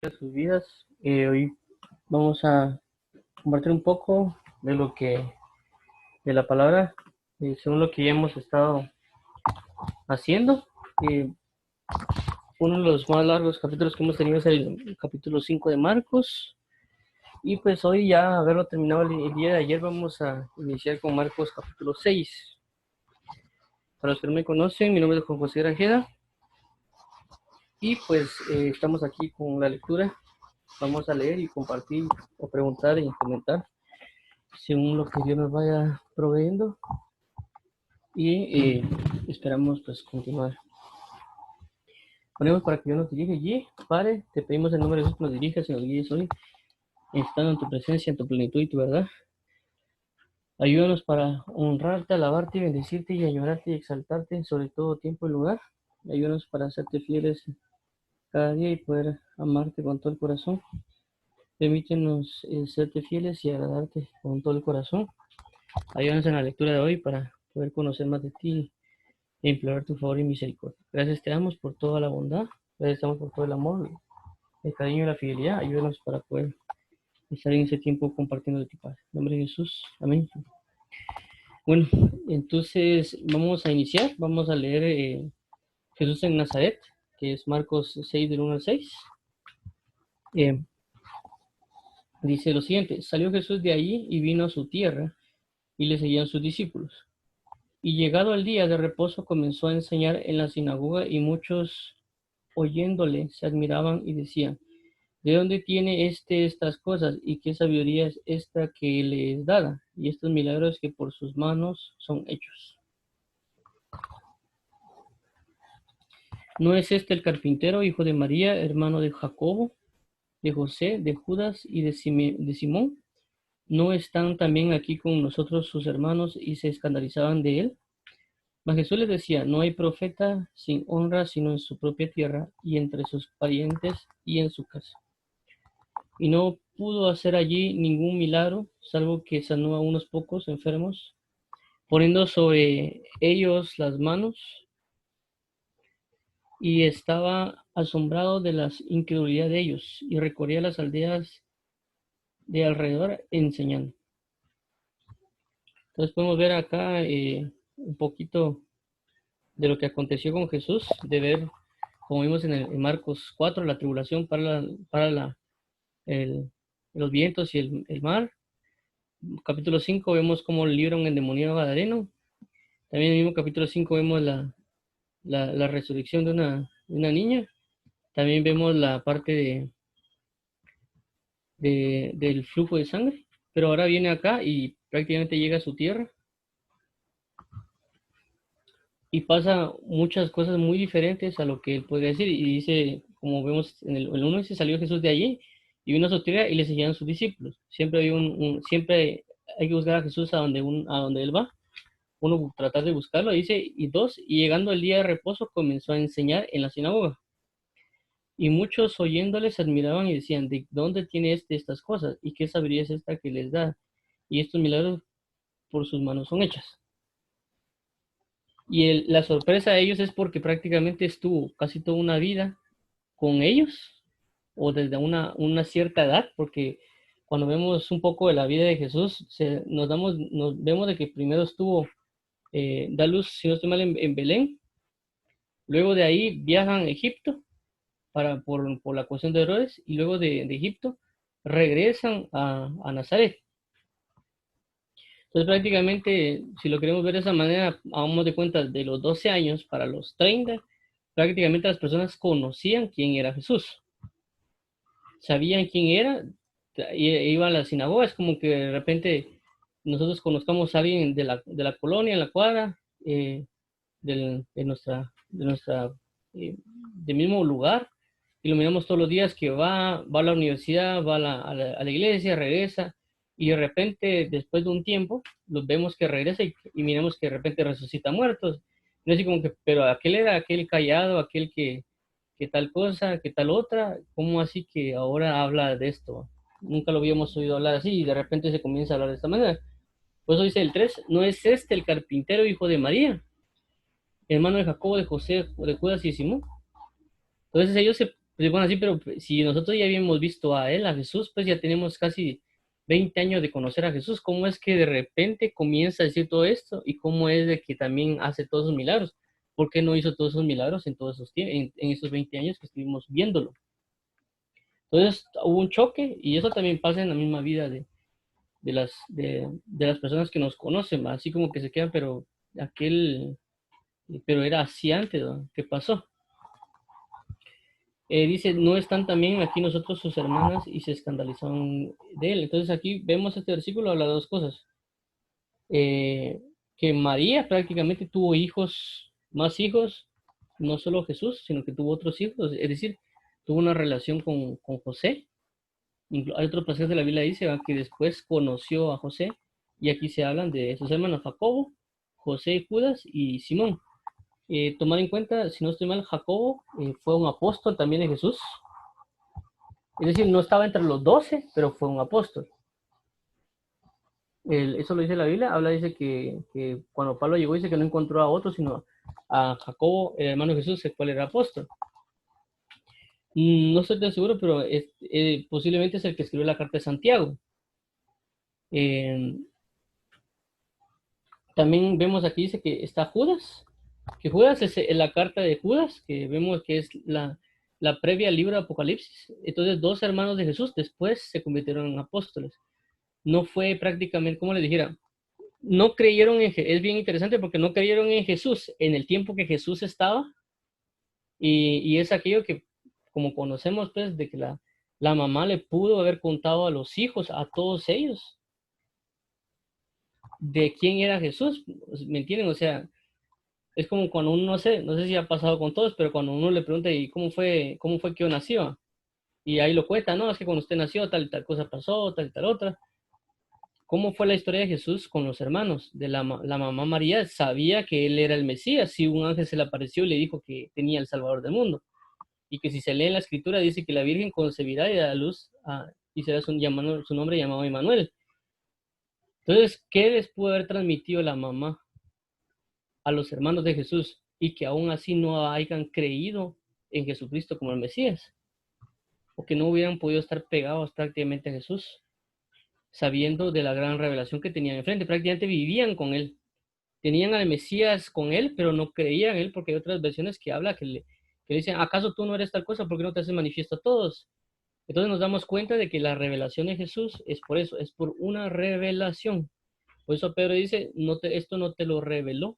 a sus vidas. Hoy vamos a compartir un poco de la palabra, según lo que ya hemos estado haciendo. Eh, Uno de los más largos capítulos que hemos tenido es el capítulo 5 de Marcos. Y pues hoy, ya haberlo terminado el día de ayer, vamos a iniciar con Marcos capítulo 6. Para los que no me conocen, mi nombre es Juan José Grajeda. Y pues estamos aquí con la lectura. Vamos a leer y compartir o preguntar y comentar según lo que Dios nos vaya proveyendo, y esperamos pues continuar. Ponemos para que Dios nos dirija allí. Padre, te pedimos en nombre de Jesús que nos dirijas y nos guíes hoy, estando en tu presencia, en tu plenitud y tu verdad. Ayúdanos para honrarte, alabarte, bendecirte y añorarte y exaltarte sobre todo tiempo y lugar. Ayúdanos para serte fieles cada día y poder amarte con todo el corazón. Permítenos serte fieles y agradarte con todo el corazón. Ayúdanos en la lectura de hoy para poder conocer más de ti e implorar tu favor y misericordia. Gracias te damos por toda la bondad, gracias te damos por todo el amor, el cariño y la fidelidad. Ayúdanos para poder estar en ese tiempo compartiendo de ti, Padre. En nombre de Jesús, amén. Bueno, entonces vamos a iniciar, vamos a leer Jesús en Nazaret, que es Marcos 6 del 1 al 6. Eh, Dice lo siguiente: salió Jesús de allí y vino a su tierra, y le seguían sus discípulos. Y llegado el día de reposo comenzó a enseñar en la sinagoga, y muchos oyéndole se admiraban y decían: ¿de dónde tiene estas cosas? ¿Y qué sabiduría es esta que le es dada? Y estos milagros que por sus manos son hechos. ¿No es este el carpintero, hijo de María, hermano de Jacobo, de José, de Judas y de Simón? ¿No están también aquí con nosotros sus hermanos? Y se escandalizaban de él. Mas Jesús les decía: no hay profeta sin honra sino en su propia tierra y entre sus parientes y en su casa. Y no pudo hacer allí ningún milagro, salvo que sanó a unos pocos enfermos, poniendo sobre ellos las manos, y estaba asombrado de la incredulidad de ellos, y recorría las aldeas de alrededor enseñando. Entonces podemos ver acá un poquito de lo que aconteció con Jesús, de ver, como vimos en Marcos 4, la tribulación para el, los vientos y el mar. Capítulo 5 vemos cómo libra un endemoniado gadareno. También en el mismo capítulo 5 vemos la resurrección de una niña. También vemos la parte del flujo de sangre. Pero ahora viene acá y prácticamente llega a su tierra y pasa muchas cosas muy diferentes a lo que él puede decir. Y dice, como vemos en el 1, dice: salió Jesús de allí y vino a su tierra y le seguían sus discípulos. Siempre hay siempre hay que buscar a Jesús a donde él va. Uno, tratar de buscarlo, dice. Y dos, y llegando el día de reposo comenzó a enseñar en la sinagoga. Y muchos oyéndoles se admiraban y decían: ¿de dónde tiene estas cosas? ¿Y qué sabiduría es esta que les da? Y estos milagros por sus manos son hechas. Y la sorpresa de ellos es porque prácticamente estuvo casi toda una vida con ellos, o desde una cierta edad, porque cuando vemos un poco de la vida de Jesús, nos vemos de que primero estuvo, da luz, si no estoy mal, en Belén. Luego de ahí viajan a Egipto por la cuestión de Herodes, y luego de Egipto regresan a Nazaret. Entonces prácticamente, si lo queremos ver de esa manera, hagamos de cuenta, de los 12 años para los 30, prácticamente las personas conocían quién era Jesús, sabían quién era, iban a la sinagoga. Es como que de repente nosotros conozcamos a alguien de la colonia, en la cuadra, de nuestra, del mismo lugar, y lo miramos todos los días que va a la universidad, va a la iglesia, regresa, y de repente, después de un tiempo, los vemos que regresa, y miramos que de repente resucita muertos. No es así como que, pero aquel era aquel callado, aquel que tal cosa, que tal otra, ¿cómo así que ahora habla de esto? Nunca lo habíamos oído hablar así, y de repente se comienza a hablar de esta manera. Por eso dice el 3: ¿no es este el carpintero, hijo de María, hermano de Jacobo, de José, de Judas y de Simón? Entonces ellos Pues bueno, sí, pero si nosotros ya habíamos visto a él, a Jesús, pues ya tenemos casi 20 años de conocer a Jesús. ¿Cómo es que de repente comienza a decir todo esto? ¿Y cómo es de que también hace todos esos milagros? ¿Por qué no hizo todos esos milagros en todos esos en esos 20 años que estuvimos viéndolo? Entonces hubo un choque y eso también pasa en la misma vida de las personas que nos conocen, ¿va? Así como que se quedan, aquel, pero era así antes, ¿va? ¿Qué pasó? Dice, no están también aquí nosotros sus hermanas y se escandalizaron de él. Entonces aquí vemos este versículo, habla de dos cosas. Eh, que María prácticamente tuvo hijos, más hijos, no solo Jesús, sino que tuvo otros hijos, es decir, tuvo una relación con José. Hay otro pasaje de la Biblia dice que después conoció a José y aquí se hablan de sus hermanos Jacobo, José, Judas y Simón. Tomar en cuenta, si no estoy mal, Jacobo fue un apóstol también de Jesús. Es decir, no estaba entre los 12, pero fue un apóstol. Eso lo dice la Biblia. Dice que cuando Pablo llegó, dice que no encontró a otro, sino a Jacobo, el hermano de Jesús, el cual era apóstol. No estoy tan seguro, pero posiblemente es el que escribió la carta de Santiago. También vemos aquí, dice que está Judas, que Judas es la carta de Judas, que vemos que es la previa al libro de Apocalipsis. Entonces, dos hermanos de Jesús después se convirtieron en apóstoles. No fue prácticamente, como les dijera, no creyeron es bien interesante porque no creyeron en Jesús en el tiempo que Jesús estaba, y es aquello que, como conocemos, pues, de que la mamá le pudo haber contado a los hijos, a todos ellos, de quién era Jesús, ¿me entienden? O sea, es como cuando uno, no sé si ha pasado con todos, pero cuando uno le pregunta, ¿y cómo fue que yo nació? Y ahí lo cuenta, no, es que cuando usted nació, tal y tal cosa pasó, tal y tal otra. ¿Cómo fue la historia de Jesús con los hermanos? La mamá María sabía que él era el Mesías, si un ángel se le apareció y le dijo que tenía el Salvador del mundo. Y que si se lee en la escritura, dice que la Virgen concebirá y dará luz y será su nombre llamado Emmanuel. Entonces, ¿qué les pudo haber transmitido la mamá a los hermanos de Jesús y que aún así no hayan creído en Jesucristo como el Mesías? O que no hubieran podido estar pegados prácticamente a Jesús, sabiendo de la gran revelación que tenían enfrente. Prácticamente vivían con él. Tenían al Mesías con él, pero no creían en él, porque hay otras versiones que habla que le dicen, ¿acaso tú no eres tal cosa? ¿Por qué no te haces manifiesto a todos? Entonces nos damos cuenta de que la revelación de Jesús es por eso, es por una revelación. Por eso Pedro dice, esto no te lo reveló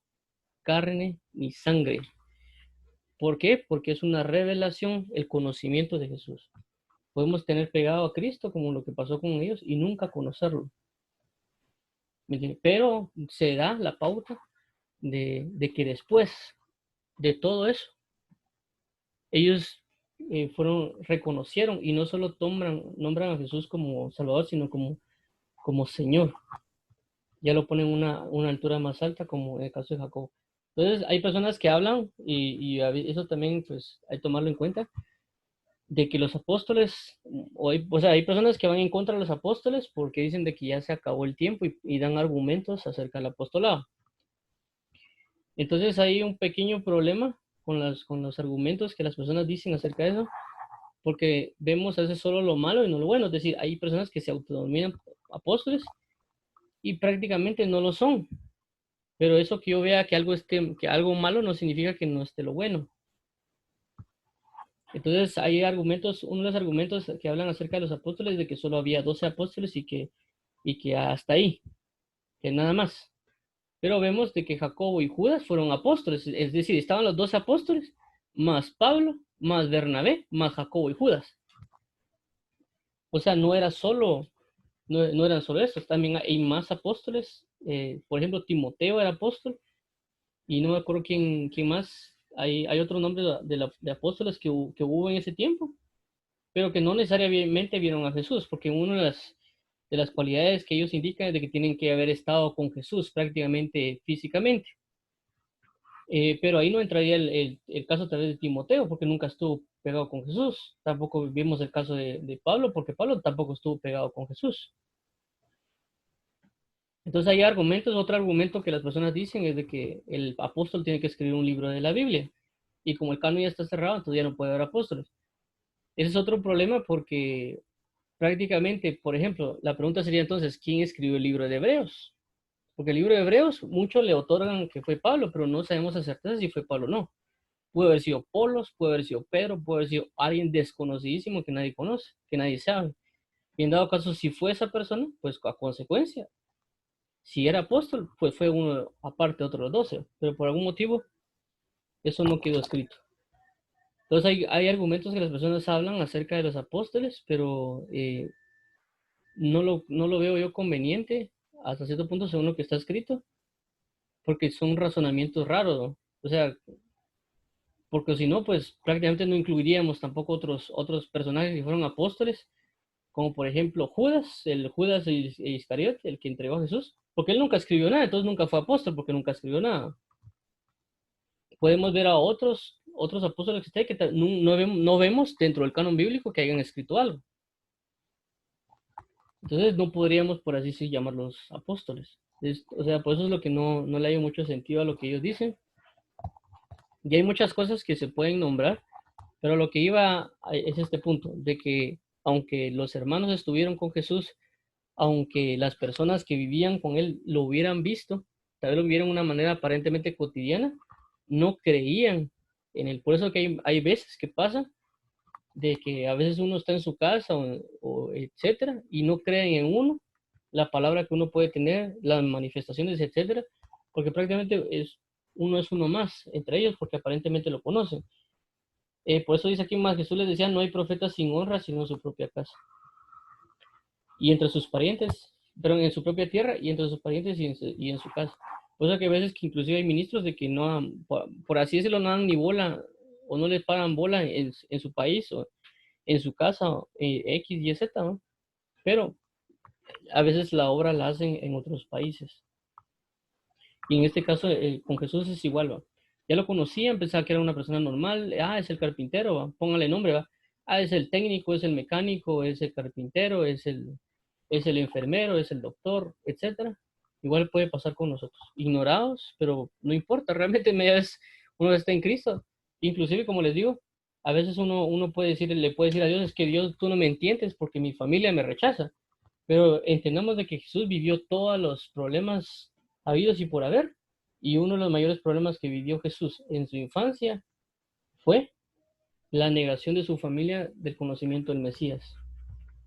carne ni sangre. ¿Por qué? Porque es una revelación, el conocimiento de Jesús. Podemos tener pegado a Cristo como lo que pasó con ellos y nunca conocerlo. Pero se da la pauta de que después de todo eso, ellos reconocieron y no solo nombran a Jesús como Salvador, sino como Señor. Ya lo ponen una altura más alta, como en el caso de Jacob. Entonces, hay personas que hablan, y eso también pues hay que tomarlo en cuenta, de que los apóstoles, o sea, hay personas que van en contra de los apóstoles porque dicen de que ya se acabó el tiempo y dan argumentos acerca del apostolado. Entonces hay un pequeño problema con los argumentos que las personas dicen acerca de eso, porque vemos a veces solo lo malo y no lo bueno. Es decir, hay personas que se autodenominan apóstoles y prácticamente no lo son. Pero eso que yo vea que algo malo no significa que no esté lo bueno. Entonces hay argumentos, uno de los argumentos que hablan acerca de los apóstoles de que solo había 12 apóstoles y que hasta ahí, que nada más. Pero vemos de que Jacobo y Judas fueron apóstoles, es decir, estaban los 12 apóstoles, más Pablo, más Bernabé, más Jacobo y Judas. O sea, no eran solo estos, también hay más apóstoles. Por ejemplo, Timoteo era apóstol, y no me acuerdo quién más. Hay otro nombre de apóstoles que hubo en ese tiempo, pero que no necesariamente vieron a Jesús, porque una de las cualidades que ellos indican es de que tienen que haber estado con Jesús prácticamente físicamente. Pero ahí no entraría el caso tal vez de Timoteo, porque nunca estuvo pegado con Jesús. Tampoco vimos el caso de Pablo, porque Pablo tampoco estuvo pegado con Jesús. Entonces hay argumentos, otro argumento que las personas dicen es de que el apóstol tiene que escribir un libro de la Biblia. Y como el canon ya está cerrado, entonces ya no puede haber apóstoles. Ese es otro problema porque prácticamente, por ejemplo, la pregunta sería entonces, ¿quién escribió el libro de Hebreos? Porque el libro de Hebreos, muchos le otorgan que fue Pablo, pero no sabemos a certeza si fue Pablo o no. Puede haber sido Polos, puede haber sido Pedro, puede haber sido alguien desconocidísimo que nadie conoce, que nadie sabe. Y en dado caso, si fue esa persona, pues a consecuencia, si era apóstol, pues fue uno aparte de otros 12, pero por algún motivo eso no quedó escrito. Entonces hay argumentos que las personas hablan acerca de los apóstoles, pero no lo veo yo conveniente hasta cierto punto según lo que está escrito, porque son razonamientos raros, ¿no? O sea, porque si no, pues prácticamente no incluiríamos tampoco otros personajes que fueron apóstoles, como por ejemplo Judas, el Judas Iscariot, el que entregó a Jesús, porque él nunca escribió nada, entonces nunca fue apóstol porque nunca escribió nada. Podemos ver a otros apóstoles que no vemos dentro del canon bíblico que hayan escrito algo. Entonces no podríamos, por así decir, llamarlos apóstoles. O sea, por eso es lo que no le hay mucho sentido a lo que ellos dicen. Y hay muchas cosas que se pueden nombrar, pero lo que iba es este punto, de que aunque los hermanos estuvieron con Jesús, aunque las personas que vivían con él lo hubieran visto, tal vez lo vieran de una manera aparentemente cotidiana, no creían en él. Por eso que hay veces que pasa de que a veces uno está en su casa o etcétera y no creen en uno, la palabra que uno puede tener, las manifestaciones, etcétera, porque prácticamente uno es uno más entre ellos porque aparentemente lo conocen. Por eso dice aquí más, Jesús les decía, no hay profeta sin honra sino en su propia casa y entre sus parientes, pero en su propia tierra y entre sus parientes y en su casa. Por eso que a veces que inclusive hay ministros de que no, por así decirlo, no dan ni bola o no les pagan bola en su país o en su casa, X, Y, Z, ¿no? Pero a veces la obra la hacen en otros países. Y en este caso, con Jesús es igual, ¿va? Ya lo conocían, pensaba que era una persona normal, es el carpintero, ¿va? Póngale nombre, ¿va? Es el técnico, es el mecánico, es el carpintero, es el enfermero, es el doctor, etcétera. Igual puede pasar con nosotros, ignorados, pero no importa, realmente uno está en Cristo. Inclusive, como les digo, a veces uno puede decir, le puede decir a Dios, es que Dios, tú no me entiendes porque mi familia me rechaza. Pero entendamos de que Jesús vivió todos los problemas habidos y por haber. Y uno de los mayores problemas que vivió Jesús en su infancia fue la negación de su familia del conocimiento del Mesías,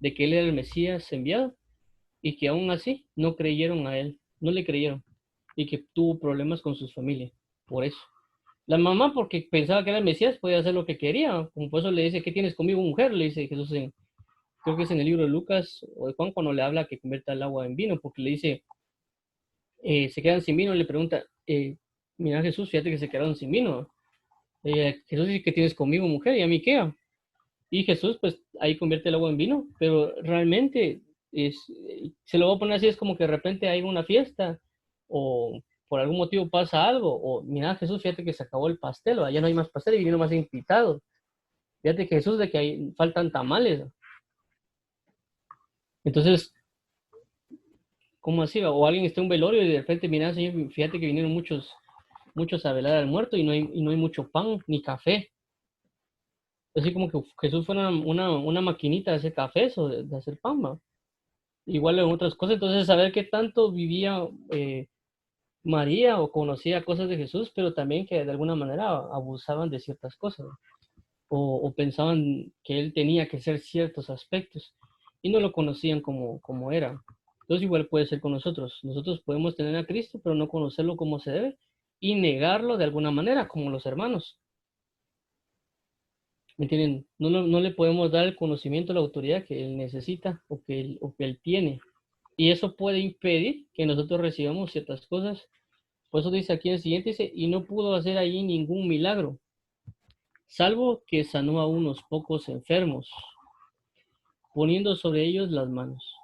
de que él era el Mesías enviado y que aún así no creyeron a él, no le creyeron y que tuvo problemas con sus familias. Por eso. La mamá, porque pensaba que era el Mesías, podía hacer lo que quería. Como por eso le dice, ¿qué tienes conmigo, mujer? Le dice Jesús creo que es en el libro de Lucas o de Juan cuando le habla que convierta el agua en vino, porque le dice, se quedan sin vino, le pregunta, mira Jesús, fíjate que se quedaron sin vino. Jesús dice, ¿qué tienes conmigo, mujer? ¿Y a mí qué? Y Jesús, pues ahí convierte el agua en vino, pero realmente se lo voy a poner así, es como que de repente hay una fiesta o por algún motivo pasa algo, o mira Jesús, fíjate que se acabó el pastel, o ya no hay más pastel y vinieron más invitados. Fíjate que Jesús de que faltan tamales. Entonces, ¿cómo así? O alguien está en un velorio y de repente, mira, señor, fíjate que vinieron muchos a velar al muerto y no hay mucho pan ni café. Así como que Jesús fue una maquinita de hacer cafés o de hacer pan, ¿va? Igual en otras cosas. Entonces, saber qué tanto vivía María o conocía cosas de Jesús, pero también que de alguna manera abusaban de ciertas cosas, ¿no? O pensaban que él tenía que ser ciertos aspectos y no lo conocían como era. Entonces igual puede ser con nosotros. Nosotros podemos tener a Cristo, pero no conocerlo como se debe y negarlo de alguna manera, como los hermanos. ¿Me entienden? No le podemos dar el conocimiento, la autoridad que él necesita o que él tiene. Y eso puede impedir que nosotros recibamos ciertas cosas. Por eso dice aquí en el siguiente, dice, y no pudo hacer allí ningún milagro, salvo que sanó a unos pocos enfermos, poniendo sobre ellos las manos.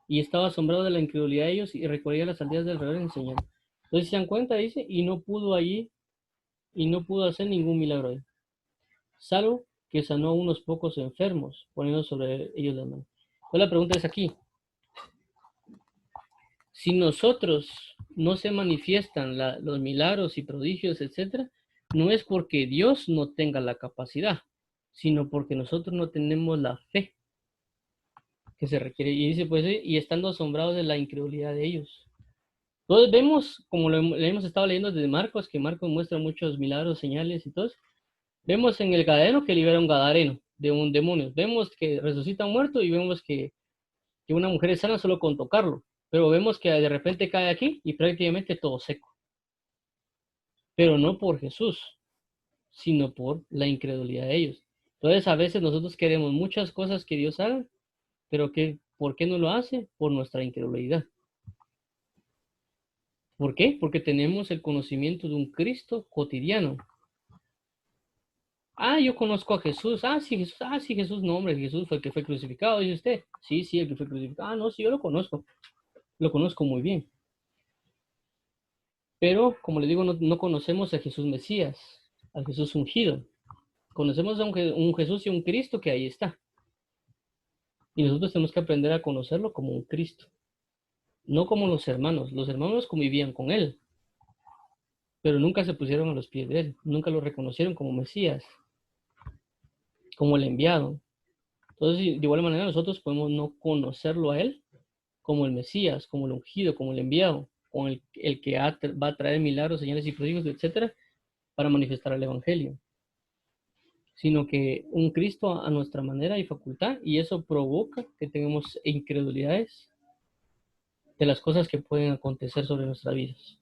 Y estaba asombrado de la incredulidad de ellos y recorría las aldeas del alrededor enseñando. Entonces se dan cuenta, dice, y no pudo hacer ningún milagro ahí, salvo que sanó a unos pocos enfermos, poniendo sobre ellos las manos. Entonces la pregunta es aquí, si nosotros no se manifiestan los milagros y prodigios, etcétera, no es porque Dios no tenga la capacidad, sino porque nosotros no tenemos la fe que se requiere. Y dice, pues, y estando asombrados de la incredulidad de ellos. Entonces vemos, como lo hemos estado leyendo desde Marcos, que Marcos muestra muchos milagros, señales y todo. Vemos en el Gadareno que libera un gadareno de un demonio. Vemos que resucita a un muerto y vemos que una mujer es sana solo con tocarlo. Pero vemos que de repente cae aquí y prácticamente todo seco. Pero no por Jesús, sino por la incredulidad de ellos. Entonces a veces nosotros queremos muchas cosas que Dios haga, pero ¿por qué no lo hace? Por nuestra incredulidad. ¿Por qué? Porque tenemos el conocimiento de un Cristo cotidiano. Ah, yo conozco a Jesús. Sí, Jesús, no, hombre, Jesús fue el que fue crucificado, dice usted. Sí, sí, el que fue crucificado. Ah, no, sí, yo lo conozco muy bien. Pero, como le digo, no conocemos a Jesús Mesías, al Jesús ungido. Conocemos a un Jesús y un Cristo que ahí está. Y nosotros tenemos que aprender a conocerlo como un Cristo. No como los hermanos. Los hermanos convivían con él, pero nunca se pusieron a los pies de él. Nunca lo reconocieron como Mesías, como el enviado. Entonces, de igual manera, nosotros podemos no conocerlo a él como el Mesías, como el ungido, como el enviado, como el que va a traer milagros, señales y prodigios, etcétera, para manifestar el Evangelio, sino que un Cristo a nuestra manera y facultad, y eso provoca que tengamos incredulidades de las cosas que pueden acontecer sobre nuestras vidas.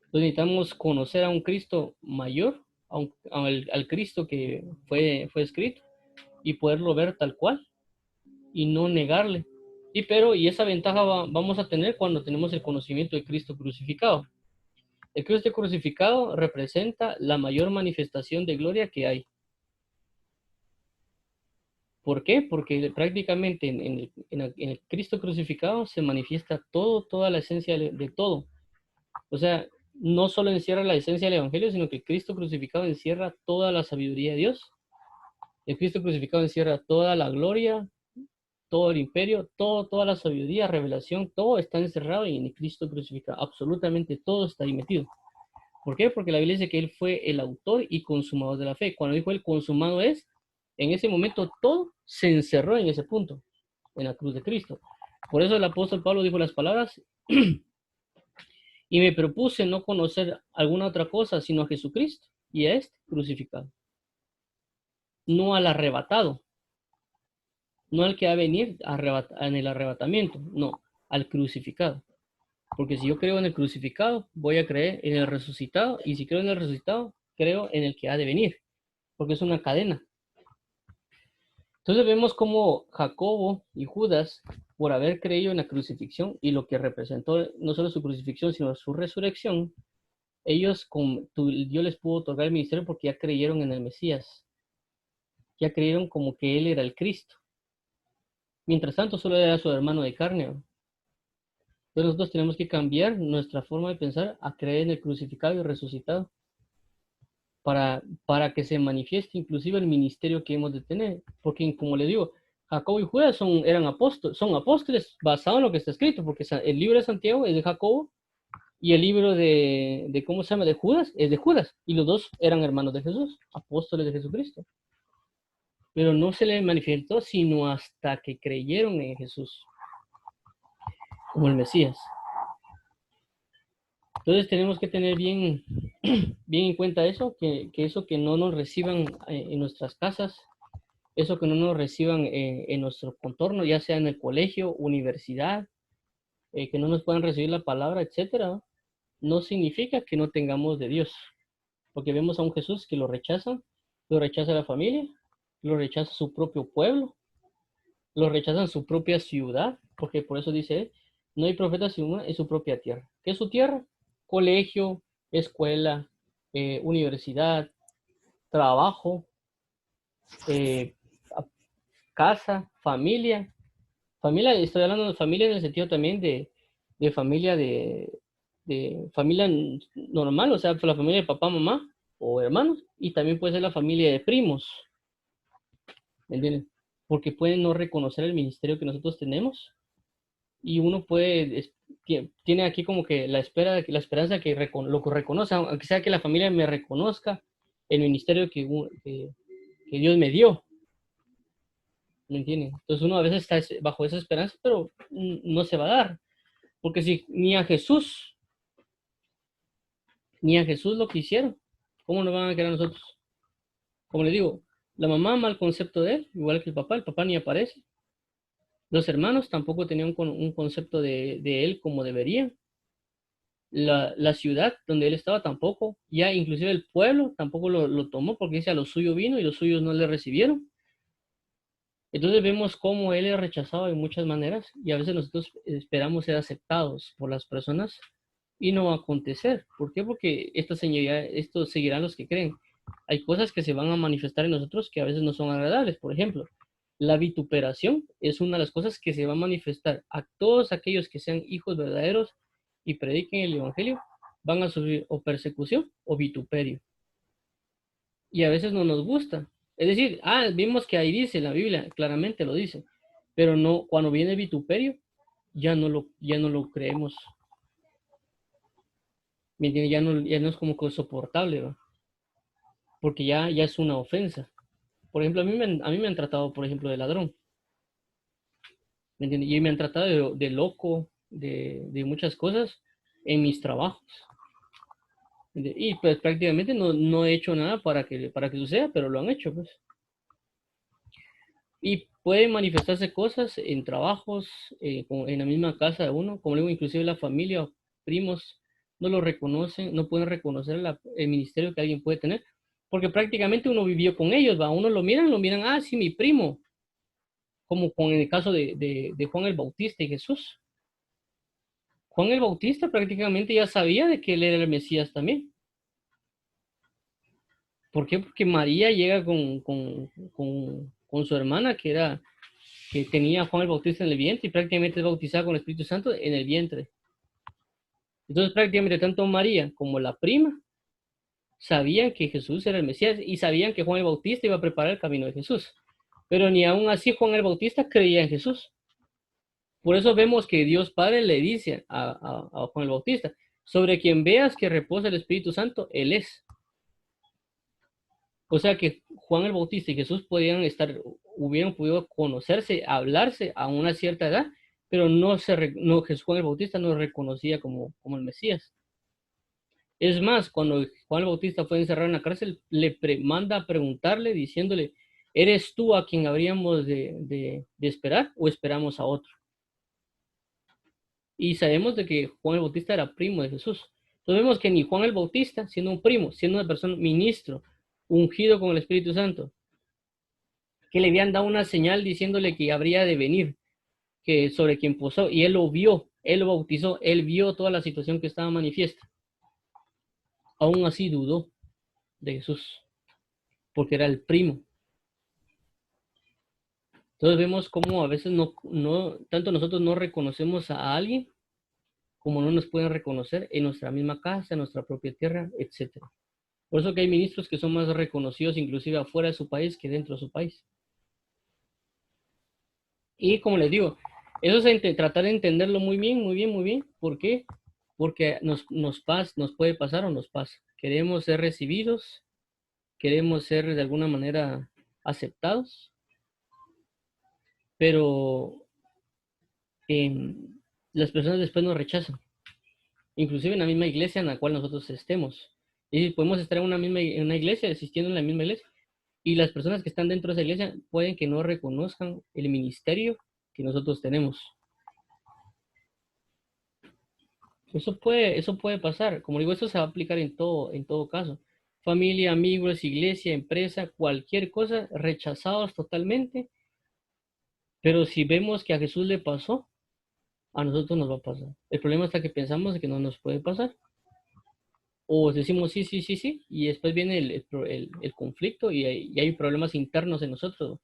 Entonces necesitamos conocer a un Cristo mayor, al Cristo que fue escrito, y poderlo ver tal cual, y no negarle. Y esa ventaja vamos a tener cuando tenemos el conocimiento de Cristo crucificado. El Cristo crucificado representa la mayor manifestación de gloria que hay. ¿Por qué? Porque prácticamente en el Cristo crucificado se manifiesta toda la esencia de todo. O sea, no solo encierra la esencia del Evangelio, sino que el Cristo crucificado encierra toda la sabiduría de Dios. El Cristo crucificado encierra toda la gloria, todo el imperio, toda la sabiduría, revelación, todo está encerrado en el Cristo crucificado. Absolutamente todo está ahí metido. ¿Por qué? Porque la Biblia dice que Él fue el autor y consumador de la fe. Cuando dijo el consumado es, en ese momento todo se encerró en ese punto, en la cruz de Cristo. Por eso el apóstol Pablo dijo las palabras, y me propuse no conocer alguna otra cosa sino a Jesucristo y a este crucificado. No al arrebatado, no al que va a venir en el arrebatamiento, no, al crucificado. Porque si yo creo en el crucificado, voy a creer en el resucitado, y si creo en el resucitado, creo en el que ha de venir, porque es una cadena. Entonces vemos cómo Jacobo y Judas, por haber creído en la crucifixión y lo que representó no solo su crucifixión, sino su resurrección, Dios les pudo otorgar el ministerio porque ya creyeron en el Mesías, ya creyeron como que Él era el Cristo. Mientras tanto, solo era su hermano de carne. Entonces nosotros tenemos que cambiar nuestra forma de pensar a creer en el crucificado y resucitado para que se manifieste inclusive el ministerio que hemos de tener. Porque, como le digo, Jacobo y Judas son apóstoles basados en lo que está escrito, porque el libro de Santiago es de Jacobo y el libro ¿cómo se llama? De Judas es de Judas. Y los dos eran hermanos de Jesús, apóstoles de Jesucristo. Pero no se les manifestó sino hasta que creyeron en Jesús como el Mesías. Entonces tenemos que tener bien en cuenta eso, que eso que no nos reciban en nuestras casas, eso que no nos reciban en nuestro contorno, ya sea en el colegio, universidad, que no nos puedan recibir la palabra, etcétera, no significa que no tengamos de Dios, porque vemos a un Jesús que lo rechaza la familia, lo rechaza su propio pueblo, lo rechaza su propia ciudad, porque por eso dice, no hay profeta sino en su propia tierra. ¿Qué es su tierra? Colegio, escuela, universidad, trabajo, eh, casa, familia. Familia, estoy hablando de familia en el sentido también de familia de familia normal, o sea, la familia de papá, mamá o hermanos, y también puede ser la familia de primos, ¿me entienden? Porque pueden no reconocer el ministerio que nosotros tenemos y uno tiene aquí como que la esperanza que lo reconoce, aunque sea que la familia me reconozca el ministerio que que Dios me dio, ¿me entienden? Entonces uno a veces está bajo esa esperanza, pero no se va a dar, porque si ni a Jesús lo quisieron, ¿cómo nos van a querer a nosotros? Como le digo, la mamá mal concepto de él, igual que el papá ni aparece. Los hermanos tampoco tenían un concepto de él como deberían. La ciudad donde él estaba tampoco, ya inclusive el pueblo tampoco lo tomó porque dice a lo suyo vino y los suyos no le recibieron. Entonces vemos cómo él es rechazado de muchas maneras y a veces nosotros esperamos ser aceptados por las personas y no va a acontecer. ¿Por qué? Porque esto seguirán los que creen. Hay cosas que se van a manifestar en nosotros que a veces no son agradables. Por ejemplo, la vituperación es una de las cosas que se va a manifestar a todos aquellos que sean hijos verdaderos y prediquen el evangelio, van a sufrir o persecución o vituperio. Y a veces no nos gusta. Es decir, vimos que ahí dice la Biblia, claramente lo dice, pero no, cuando viene el vituperio, ya no lo creemos. ¿Me entiendes? Ya no es como que soportable, ¿va? Porque ya es una ofensa. Por ejemplo, a mí me han tratado, por ejemplo, de ladrón, ¿me entiendes? Y me han tratado de loco, de muchas cosas en mis trabajos. Y pues prácticamente no he hecho nada para que suceda, pero lo han hecho, pues. Y pueden manifestarse cosas en trabajos, en la misma casa de uno, como digo, inclusive la familia o primos no lo reconocen, no pueden reconocer el ministerio que alguien puede tener, porque prácticamente uno vivió con ellos, va, uno lo miran, sí, mi primo, como con el caso de Juan el Bautista y Jesús. Juan el Bautista prácticamente ya sabía de que él era el Mesías también. ¿Por qué? Porque María llega con su hermana, que tenía a Juan el Bautista en el vientre y prácticamente es bautizada con el Espíritu Santo en el vientre. Entonces prácticamente tanto María como la prima sabían que Jesús era el Mesías y sabían que Juan el Bautista iba a preparar el camino de Jesús. Pero ni aún así Juan el Bautista creía en Jesús. Por eso vemos que Dios Padre le dice a Juan el Bautista, sobre quien veas que reposa el Espíritu Santo, Él es. O sea que Juan el Bautista y Jesús hubieran podido conocerse, hablarse a una cierta edad, pero Jesús Juan el Bautista no reconocía como el Mesías. Es más, cuando Juan el Bautista fue encerrado en la cárcel, manda a preguntarle, diciéndole, ¿eres tú a quien habríamos de esperar o esperamos a otro? Y sabemos de que Juan el Bautista era primo de Jesús. Entonces vemos que ni Juan el Bautista, siendo un primo, siendo una persona ministro, ungido con el Espíritu Santo, que le habían dado una señal diciéndole que habría de venir, que sobre quien posó, y él lo vio, él lo bautizó, él vio toda la situación que estaba manifiesta. Aún así dudó de Jesús, porque era el primo. Entonces vemos cómo a veces tanto nosotros no reconocemos a alguien, como no nos pueden reconocer en nuestra misma casa, en nuestra propia tierra, etcétera. Por eso que hay ministros que son más reconocidos inclusive afuera de su país que dentro de su país. Y como les digo, eso es tratar de entenderlo muy bien, muy bien, muy bien. ¿Por qué? Porque nos puede pasar o nos pasa. Queremos ser recibidos, queremos ser de alguna manera aceptados, pero eh, las personas después nos rechazan, inclusive en la misma iglesia en la cual nosotros estemos. Y podemos estar en una iglesia, asistiendo en la misma iglesia, y las personas que están dentro de esa iglesia pueden que no reconozcan el ministerio que nosotros tenemos. Eso puede pasar. Como digo, eso se va a aplicar en todo caso. Familia, amigos, iglesia, empresa, cualquier cosa, rechazados totalmente. Pero si vemos que a Jesús le pasó, a nosotros nos va a pasar. El problema está que pensamos que no nos puede pasar. O decimos sí, sí, sí, sí, y después viene el conflicto y hay problemas internos en nosotros.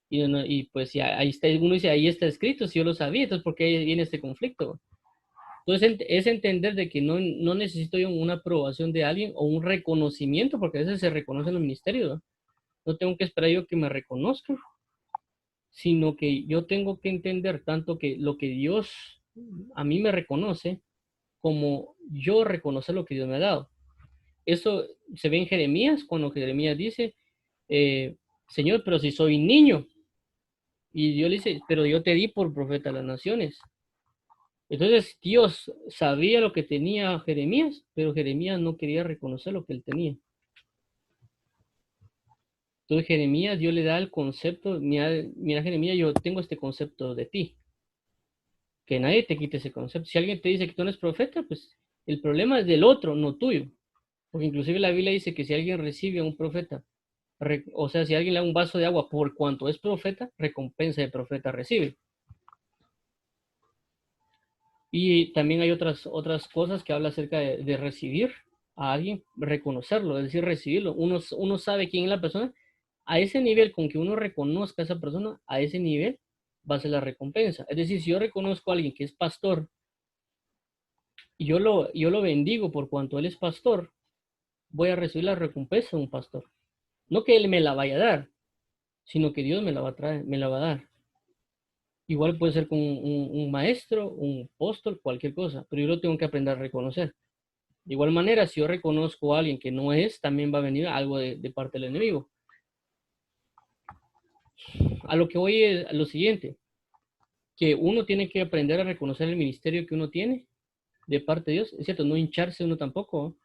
Y pues si ahí está, uno dice, ahí está escrito, si yo lo sabía, entonces ¿por qué viene este conflicto? Entonces es entender de que no necesito yo una aprobación de alguien o un reconocimiento, porque a veces se reconoce en los ministerios, ¿no? No tengo que esperar yo que me reconozcan, sino que yo tengo que entender tanto que lo que Dios a mí me reconoce, como yo reconocer lo que Dios me ha dado. Eso se ve en Jeremías, cuando Jeremías dice, eh, Señor, pero si soy niño. Y Dios le dice, pero yo te di por profeta a las naciones. Entonces Dios sabía lo que tenía Jeremías, pero Jeremías no quería reconocer lo que él tenía. Entonces Jeremías, Dios le da el concepto, mira, mira Jeremías, yo tengo este concepto de ti, que nadie te quite ese concepto. Si alguien te dice que tú no eres profeta, pues el problema es del otro, no tuyo. Porque inclusive la Biblia dice que si alguien recibe a un profeta, o sea, si alguien le da un vaso de agua por cuanto es profeta, recompensa de profeta recibe. Y también hay otras cosas que habla acerca de recibir a alguien, reconocerlo, es decir, recibirlo. Uno sabe quién es la persona. A ese nivel, con que uno reconozca a esa persona, a ese nivel va a ser la recompensa. Es decir, si yo reconozco a alguien que es pastor y yo lo bendigo por cuanto él es pastor, voy a recibir la recompensa de un pastor. No que él me la vaya a dar, sino que Dios me la va a traer, me la va a dar. Igual puede ser con un maestro, un apóstol, cualquier cosa, pero yo lo tengo que aprender a reconocer. De igual manera, si yo reconozco a alguien que no es, también va a venir algo de parte del enemigo. A lo que voy es a lo siguiente, que uno tiene que aprender a reconocer el ministerio que uno tiene de parte de Dios. Es cierto, no hincharse uno tampoco,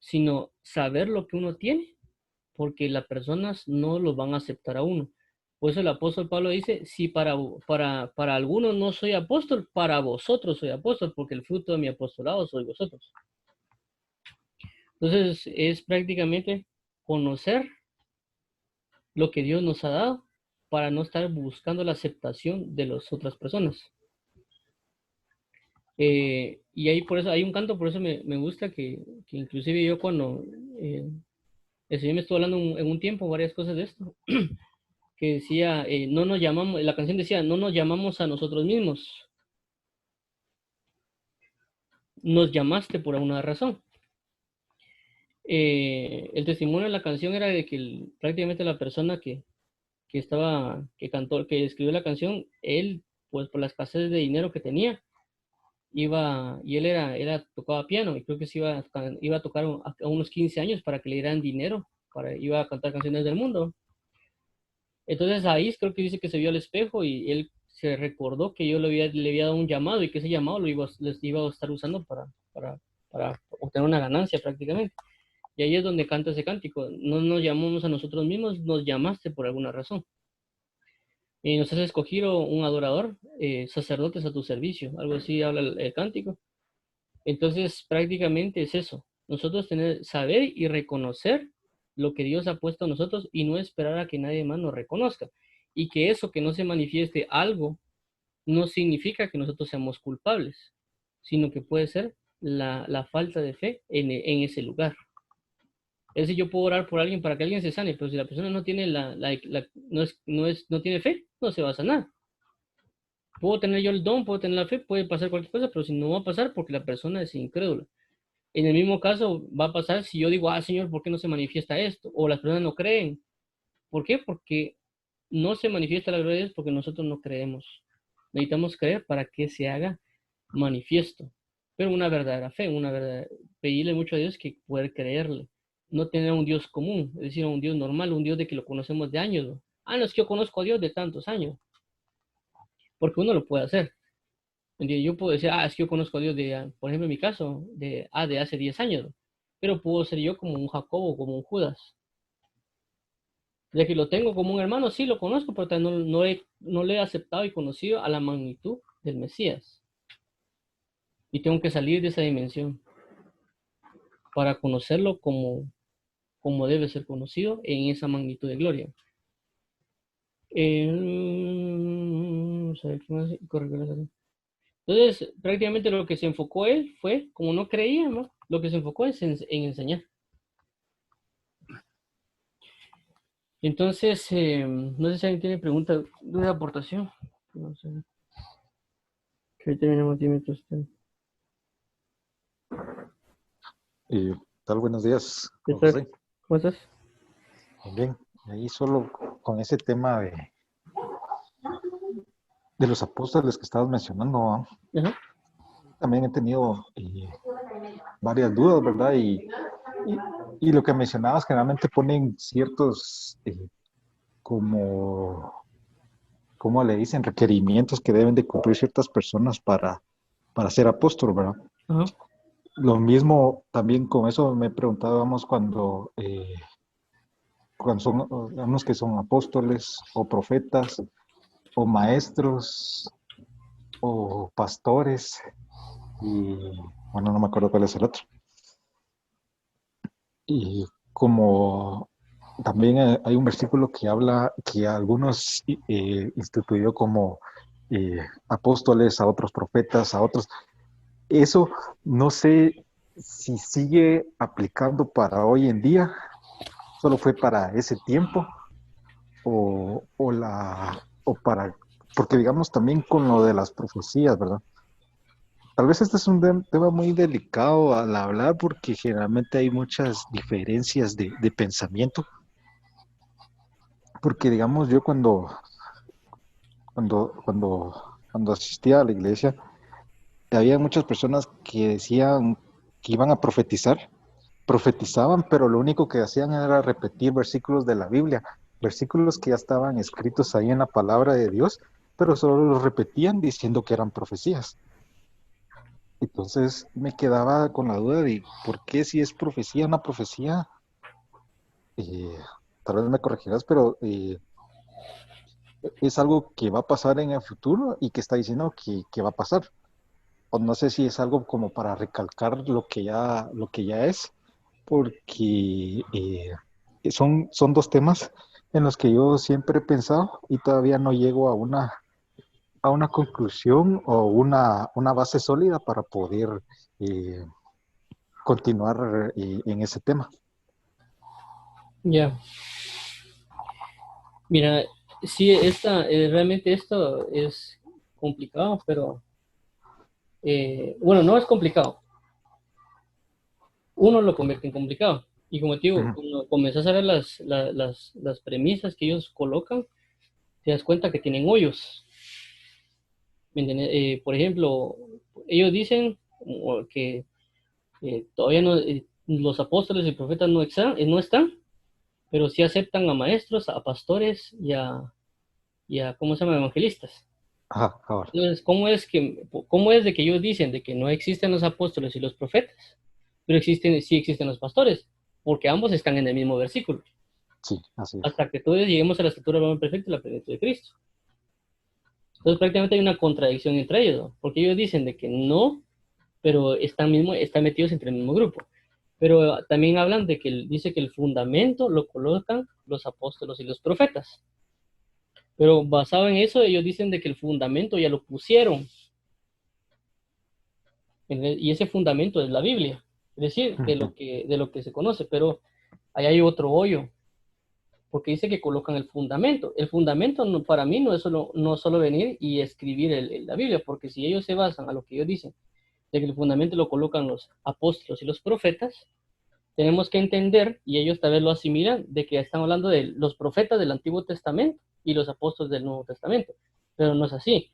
sino saber lo que uno tiene, porque las personas no lo van a aceptar a uno. Por eso el apóstol Pablo dice, si para algunos no soy apóstol, para vosotros soy apóstol, porque el fruto de mi apostolado soy vosotros. Entonces es prácticamente conocer lo que Dios nos ha dado para no estar buscando la aceptación de las otras personas. Y ahí por eso hay un canto, por eso me gusta que inclusive yo cuando el Señor me estuvo hablando en un tiempo varias cosas de esto, que decía, no nos llamamos, la canción decía, no nos llamamos a nosotros mismos, nos llamaste por una razón. El testimonio de la canción era de que prácticamente la persona que cantó, que escribió la canción, él, pues por la escasez de dinero que tenía, y él tocaba piano, y creo que se iba a tocar a unos 15 años para que le dieran dinero, iba a cantar canciones del mundo. Entonces ahí creo que dice que se vio al espejo y él se recordó que yo le había dado un llamado y que ese llamado les iba a estar usando para obtener una ganancia prácticamente. Y ahí es donde canta ese cántico. No nos llamamos a nosotros mismos, nos llamaste por alguna razón. Y nos has escogido un adorador, sacerdotes a tu servicio. Algo así habla el cántico. Entonces, prácticamente es eso. Nosotros saber y reconocer lo que Dios ha puesto a nosotros y no esperar a que nadie más nos reconozca. Y que eso, que no se manifieste algo, no significa que nosotros seamos culpables, sino que puede ser la falta de fe en ese lugar. Es decir, yo puedo orar por alguien para que alguien se sane, pero si la persona no tiene no tiene fe, no se va a sanar. Puedo tener yo el don, puedo tener la fe, puede pasar cualquier cosa, pero si no va a pasar porque la persona es incrédula. En el mismo caso va a pasar si yo digo, Señor, ¿por qué no se manifiesta esto? O las personas no creen. ¿Por qué? Porque no se manifiesta la gloria de Dios porque nosotros no creemos. Necesitamos creer para que se haga manifiesto. Pero una verdadera fe, pedirle mucho a Dios que poder creerle. No tener un Dios común, es decir, un Dios normal, un Dios de que lo conocemos de años. ¿No? No es que yo conozco a Dios de tantos años. Porque uno lo puede hacer. Yo puedo decir, es que yo conozco a Dios por ejemplo, en mi caso, de hace 10 años, pero puedo ser yo como un Jacobo, como un Judas. De que lo tengo como un hermano, sí lo conozco, pero no le he aceptado y conocido a la magnitud del Mesías. Y tengo que salir de esa dimensión para conocerlo como debe ser conocido en esa magnitud de gloria. Entonces, prácticamente lo que se enfocó él fue, como no creía, ¿no? Lo que se enfocó es en enseñar. Entonces, no sé si alguien tiene pregunta de aportación. No sé. Que ahí terminamos 10 minutos. Tal, buenos días, José. ¿Cómo estás? Bien, ahí solo con ese tema de los apóstoles que estabas mencionando, ¿no? Ajá. También he tenido varias dudas, ¿verdad? Y lo que mencionabas, generalmente ponen ciertos como, ¿cómo le dicen? Requerimientos que deben de cumplir ciertas personas para ser apóstol, ¿verdad? Ajá. Lo mismo también con eso me preguntábamos cuando son unos que son apóstoles o profetas o maestros o pastores y bueno, no me acuerdo cuál es el otro. Y como también hay un versículo que habla que a algunos instituyó como apóstoles, a otros profetas, a otros. Eso no sé si sigue aplicando para hoy en día, solo fue para ese tiempo o para, porque digamos también con lo de las profecías, ¿verdad? Tal vez este es un tema muy delicado al hablar porque generalmente hay muchas diferencias de pensamiento, porque digamos yo cuando asistía a la iglesia, había muchas personas que decían que iban a profetizar, profetizaban, pero lo único que hacían era repetir versículos de la Biblia, versículos que ya estaban escritos ahí en la palabra de Dios, pero solo los repetían diciendo que eran profecías. Entonces me quedaba con la duda de por qué si es profecía, una profecía, eh, tal vez me corregirás, pero es algo que va a pasar en el futuro y que está diciendo que va a pasar. O no sé si es algo como para recalcar lo que ya es, porque son dos temas en los que yo siempre he pensado y todavía no llego a una conclusión o una base sólida para poder eh, continuar en ese tema. Ya. Mira, sí, realmente esto es complicado, pero bueno, no es complicado. Uno lo convierte en complicado. Y como te digo, Ujú. cuando comienzas a ver las premisas que ellos colocan, te das cuenta que tienen hoyos. ¿Me entiendes? Por ejemplo, ellos dicen que todavía no, los apóstoles y profetas no están, pero sí aceptan a maestros, a pastores ¿cómo se llama? Evangelistas. Ajá, ahora. Entonces, cómo es de que ellos dicen de que no existen los apóstoles y los profetas, pero sí existen los pastores? Porque ambos están en el mismo versículo. Sí, así es. Hasta que todos lleguemos a la estatura del hombre perfecto y la plenitud de Cristo. Entonces, prácticamente hay una contradicción entre ellos, ¿no? Porque ellos dicen de que no, pero están metidos entre el mismo grupo. Pero también hablan de que dice que el fundamento lo colocan los apóstoles y los profetas. Pero basado en eso, ellos dicen de que el fundamento ya lo pusieron. Y ese fundamento es la Biblia. Es decir, Ujú. de lo que se conoce. Pero ahí hay otro hoyo. Porque dice que colocan el fundamento. El fundamento para mí no es solo venir y escribir la Biblia. Porque si ellos se basan a lo que ellos dicen, de que el fundamento lo colocan los apóstoles y los profetas, tenemos que entender, y ellos tal vez lo asimilan, de que están hablando de los profetas del Antiguo Testamento y los apóstoles del Nuevo Testamento. Pero no es así,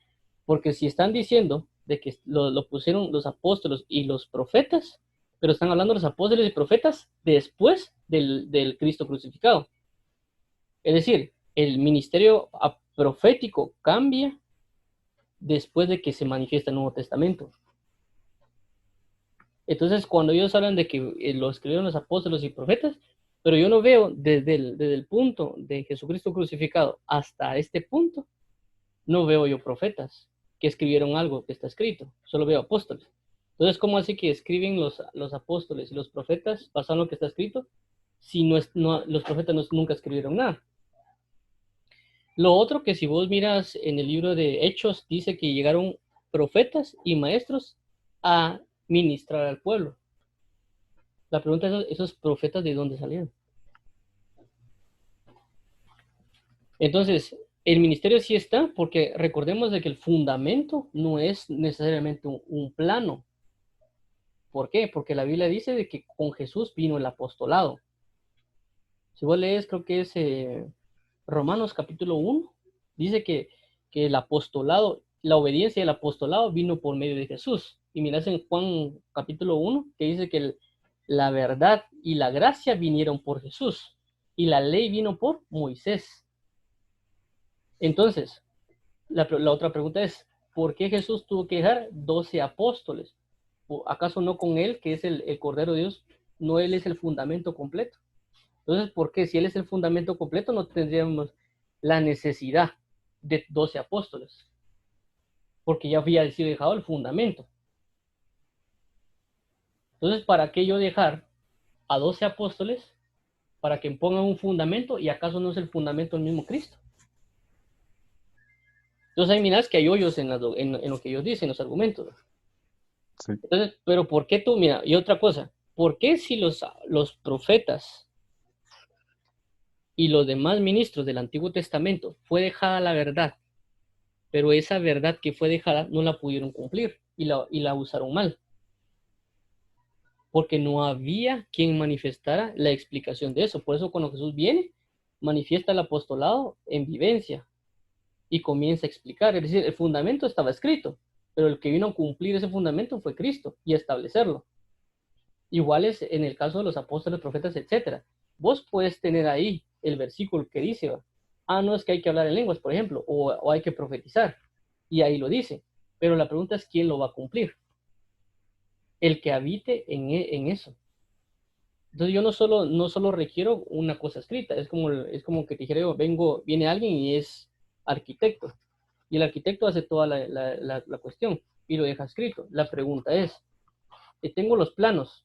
porque si están diciendo de que lo pusieron los apóstoles y los profetas, pero están hablando de los apóstoles y profetas después del Cristo crucificado. Es decir, el ministerio profético cambia después de que se manifiesta el Nuevo Testamento. Entonces, cuando ellos hablan de que lo escribieron los apóstoles y profetas, pero yo no veo desde el punto de Jesucristo crucificado hasta este punto, no veo yo profetas que escribieron algo que está escrito, solo veo apóstoles. Entonces, ¿cómo así que escriben los apóstoles y los profetas basado en lo que está escrito si los profetas nunca escribieron nada? Lo otro que si vos miras en el libro de Hechos, dice que llegaron profetas y maestros a ministrar al pueblo. La pregunta es, ¿esos profetas de dónde salieron? Entonces, el ministerio sí está, porque recordemos de que el fundamento no es necesariamente un plano. ¿Por qué? Porque la Biblia dice de que con Jesús vino el apostolado. Si vos lees, creo que es Romanos capítulo 1, dice que el apostolado, la obediencia del apostolado vino por medio de Jesús. Y miras en Juan capítulo 1, que dice que la verdad y la gracia vinieron por Jesús. Y la ley vino por Moisés. Entonces, la otra pregunta es, ¿por qué Jesús tuvo que dejar 12 apóstoles? ¿O acaso no con él, que es el Cordero de Dios, no él es el fundamento completo? Entonces, ¿por qué? Si él es el fundamento completo, no tendríamos la necesidad de 12 apóstoles, porque ya había sido dejado el fundamento. Entonces, ¿para qué yo dejar a 12 apóstoles para que pongan un fundamento y acaso no es el fundamento el mismo Cristo? Entonces ahí miras que hay hoyos en lo que ellos dicen, los argumentos. Sí. Entonces, pero ¿por qué tú? Mira, y otra cosa, ¿por qué si los profetas y los demás ministros del Antiguo Testamento fue dejada la verdad, pero esa verdad que fue dejada no la pudieron cumplir y la usaron mal? Porque no había quien manifestara la explicación de eso. Por eso cuando Jesús viene, manifiesta el apostolado en vivencia y comienza a explicar. Es decir, el fundamento estaba escrito, pero el que vino a cumplir ese fundamento fue Cristo y a establecerlo. Igual es en el caso de los apóstoles, profetas, etcétera. Vos puedes tener ahí el versículo que dice, no es que hay que hablar en lenguas, por ejemplo, o hay que profetizar, y ahí lo dice. Pero la pregunta es, ¿quién lo va a cumplir? El que habite en eso. Entonces yo no solo requiero una cosa escrita, es como que te dijera yo, viene alguien y es arquitecto, y el arquitecto hace toda la cuestión y lo deja escrito. La pregunta es, tengo los planos,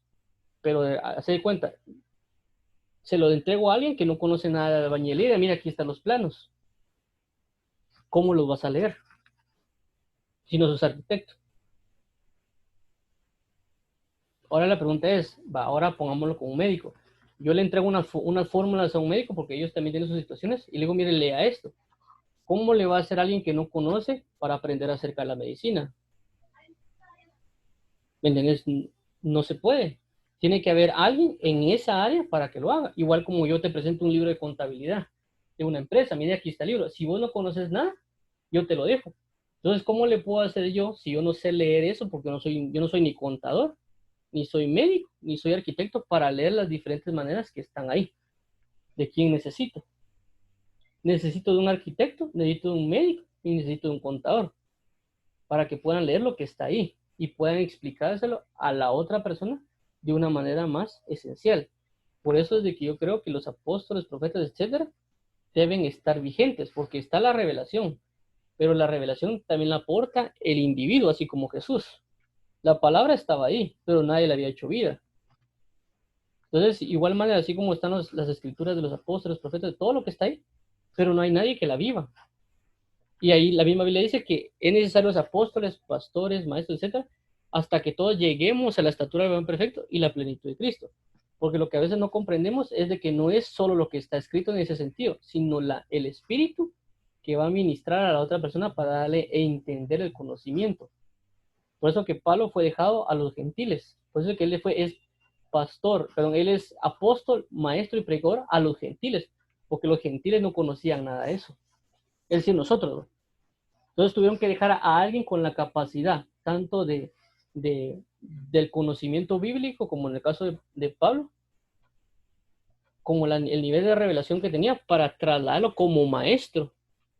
pero hace de cuenta, se lo entrego a alguien que no conoce nada de albañilería, mira, aquí están los planos, ¿cómo los vas a leer si no sos arquitecto? Ahora la pregunta es, ahora pongámoslo con un médico. Yo le entrego unas fórmulas a un médico porque ellos también tienen sus situaciones y le digo, mire, lea esto. ¿Cómo le va a hacer a alguien que no conoce para aprender acerca de la medicina? ¿Me entiendes? No se puede. Tiene que haber alguien en esa área para que lo haga. Igual como yo te presento un libro de contabilidad de una empresa. Mira, aquí está el libro. Si vos no conoces nada, yo te lo dejo. Entonces, ¿cómo le puedo hacer yo si yo no sé leer eso? Porque yo no soy ni contador, ni soy médico, ni soy arquitecto para leer las diferentes maneras que están ahí. ¿De quién necesito? Necesito de un arquitecto, necesito de un médico y necesito de un contador para que puedan leer lo que está ahí y puedan explicárselo a la otra persona de una manera más esencial. Por eso es de que yo creo que los apóstoles, profetas, etcétera, deben estar vigentes, porque está la revelación, pero la revelación también la aporta el individuo, así como Jesús. La palabra estaba ahí, pero nadie le había hecho vida. Entonces, igual manera, así como están las escrituras de los apóstoles, profetas, todo lo que está ahí, pero no hay nadie que la viva. Y ahí la misma Biblia dice que es necesario los apóstoles, pastores, maestros, etcétera, hasta que todos lleguemos a la estatura del varón perfecto y la plenitud de Cristo. Porque lo que a veces no comprendemos es de que no es solo lo que está escrito en ese sentido, sino el espíritu que va a ministrar a la otra persona para darle e entender el conocimiento. Por eso que Pablo fue dejado a los gentiles. Por eso que es pastor, perdón, él es apóstol, maestro y predicador a los gentiles, porque los gentiles no conocían nada de eso. Es decir, nosotros, ¿no? Entonces tuvieron que dejar a alguien con la capacidad, tanto del conocimiento bíblico, como en el caso de Pablo, como el nivel de revelación que tenía para trasladarlo como maestro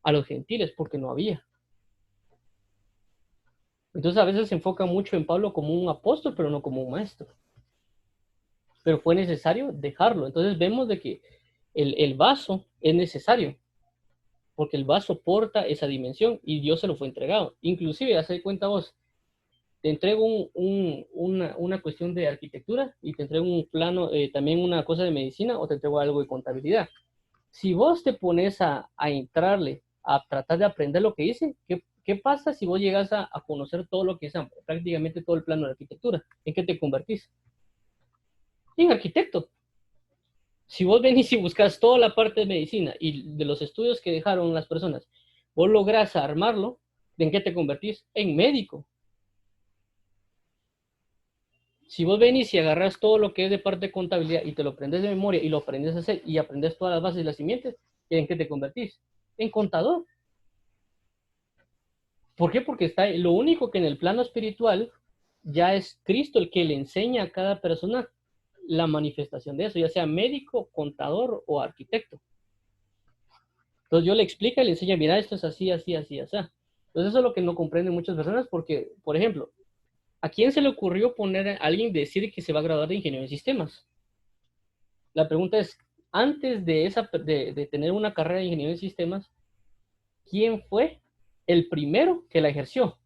a los gentiles, porque no había. Entonces a veces se enfoca mucho en Pablo como un apóstol, pero no como un maestro. Pero fue necesario dejarlo. Entonces vemos de que el vaso es necesario, porque el vaso porta esa dimensión y Dios se lo fue entregado. Inclusive, hace cuenta vos, te entrego una cuestión de arquitectura y te entrego un plano, también una cosa de medicina o te entrego algo de contabilidad. Si vos te pones a entrarle, a tratar de aprender lo que dice, ¿qué pasa si vos llegas a conocer todo lo que es prácticamente todo el plano de arquitectura? ¿En qué te convertís? En arquitecto. Si vos venís y buscas toda la parte de medicina y de los estudios que dejaron las personas, vos lográs armarlo, ¿en qué te convertís? En médico. Si vos venís y agarras todo lo que es de parte de contabilidad y te lo aprendes de memoria y lo aprendes a hacer y aprendes todas las bases y las simientes, ¿en qué te convertís? En contador. ¿Por qué? Porque está lo único que en el plano espiritual ya es Cristo el que le enseña a cada persona la manifestación de eso, ya sea médico, contador o arquitecto. Entonces yo le explico y le enseño, mira, esto es así, así, así, así. Entonces eso es lo que no comprenden muchas personas porque, por ejemplo, ¿a quién se le ocurrió poner a alguien decir que se va a graduar de ingeniero en sistemas? La pregunta es, antes de tener una carrera de ingeniero en sistemas, ¿quién fue el primero que la ejerció?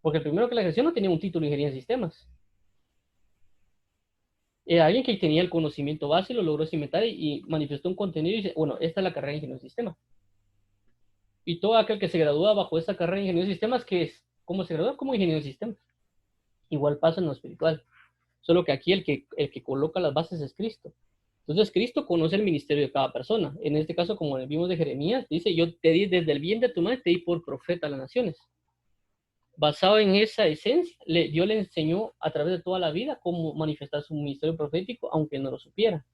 Porque el primero que la ejerció no tenía un título de ingeniería en sistemas. Era alguien que tenía el conocimiento base, lo logró cimentar y manifestó un contenido y dice, bueno, esta es la carrera de ingeniero en sistemas. Y todo aquel que se gradúa bajo esta carrera de ingeniero en sistemas, ¿qué es? ¿Cómo se gradúa? Como ingeniero en sistemas. Igual pasa en lo espiritual. Solo que aquí el que coloca las bases es Cristo. Entonces Cristo conoce el ministerio de cada persona. En este caso, como vimos de Jeremías, dice, yo te di desde el bien de tu madre, te di por profeta a las naciones. Basado en esa esencia, Dios le enseñó a través de toda la vida cómo manifestar su ministerio profético, aunque no lo supiera.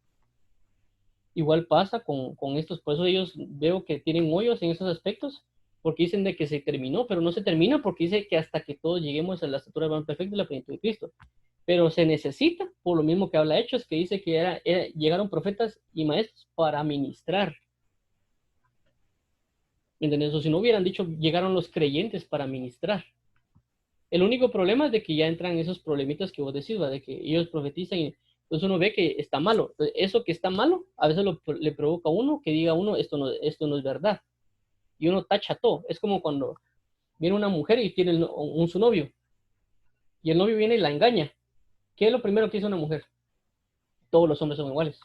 Igual pasa con estos, por eso ellos veo que tienen hoyos en esos aspectos, porque dicen de que se terminó, pero no se termina porque dice que hasta que todos lleguemos a la estatura del varón perfecto y la plenitud de Cristo. Pero se necesita, por lo mismo que habla Hechos, que dice que llegaron profetas y maestros para ministrar. ¿Me entiendes? O si no hubieran dicho, llegaron los creyentes para ministrar. El único problema es de que ya entran esos problemitas que vos decís, ¿va? De que ellos profetizan y entonces uno ve que está malo. Eso que está malo, a veces le provoca a uno que diga a uno, esto no es verdad. Y uno tacha todo. Es como cuando viene una mujer y tiene su novio. Y el novio viene y la engaña. ¿Qué es lo primero que dice una mujer? Todos los hombres son iguales.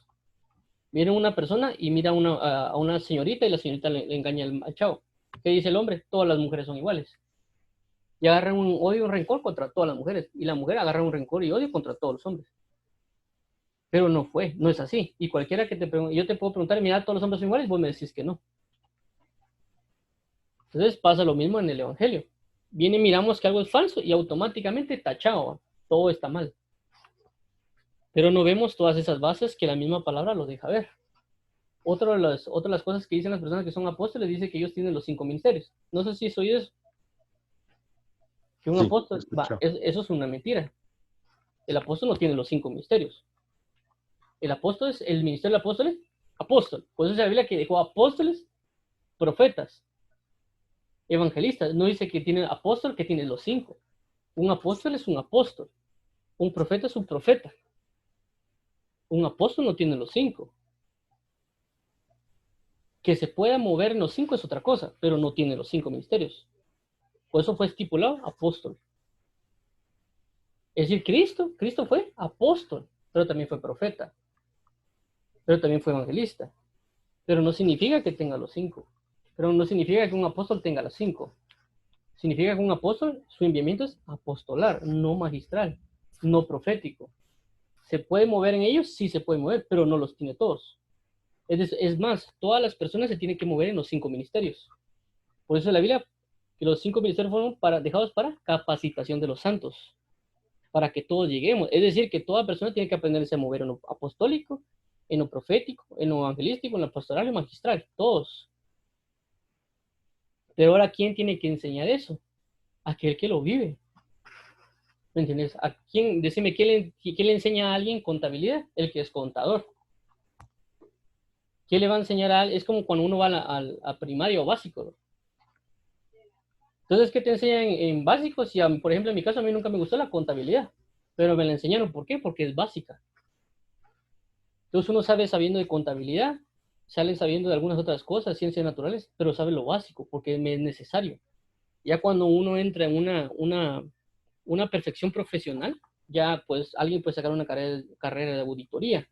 Viene una persona y mira a una señorita y la señorita le engaña al chavo. ¿Qué dice el hombre? Todas las mujeres son iguales. Y agarra un odio y un rencor contra todas las mujeres. Y la mujer agarra un rencor y odio contra todos los hombres. Pero no es así. Y cualquiera que te pregunte, yo te puedo preguntar, mira, todos los hombres son iguales, vos me decís que no. Entonces pasa lo mismo en el Evangelio. Viene, miramos que algo es falso y automáticamente tachado, todo está mal. Pero no vemos todas esas bases que la misma palabra lo deja ver. Otra de las cosas que dicen las personas que son apóstoles, dice que ellos tienen los 5 ministerios. No sé si soy eso, que un Sí, apóstol, escucha. eso es una mentira. El apóstol no tiene los 5 ministerios. El apóstol es, el ministerio del apóstol es apóstol. Por eso es la Biblia que dejó apóstoles, profetas, evangelistas. No dice que tiene apóstol, que tiene los 5. Un apóstol es un apóstol. Un profeta es un profeta. Un apóstol no tiene los 5. Que se pueda mover en los 5 es otra cosa, pero no tiene los 5 ministerios. Por eso fue estipulado apóstol. Es decir, Cristo fue apóstol, pero también fue profeta, pero también fue evangelista. Pero no significa que tenga los 5. Pero no significa que un apóstol tenga los 5. Significa que un apóstol, su enviamiento es apostolar, no magistral, no profético. ¿Se puede mover en ellos? Sí se puede mover, pero no los tiene todos. Es más, todas las personas se tienen que mover en los 5 ministerios. Por eso la Biblia, que los 5 ministerios fueron dejados para capacitación de los santos, para que todos lleguemos. Es decir, que toda persona tiene que aprenderse a mover en lo apostólico, en lo profético, en lo evangelístico, en lo pastoral y magistral, todos. Pero ahora, ¿quién tiene que enseñar eso? Aquel que lo vive. ¿Me entiendes? ¿A quién? Decime, ¿quién le enseña a alguien contabilidad? El que es contador. ¿Quién le va a enseñar a alguien? Es como cuando uno va a primario o básico. Entonces, ¿qué te enseñan en básico? Si, por ejemplo, en mi caso, a mí nunca me gustó la contabilidad, pero me la enseñaron. ¿Por qué? Porque es básica. Entonces, uno sabe sabiendo de contabilidad, sale sabiendo de algunas otras cosas, ciencias naturales, pero sabe lo básico, porque es necesario. Ya cuando uno entra en una perfección profesional, ya pues alguien puede sacar una carrera de auditoría.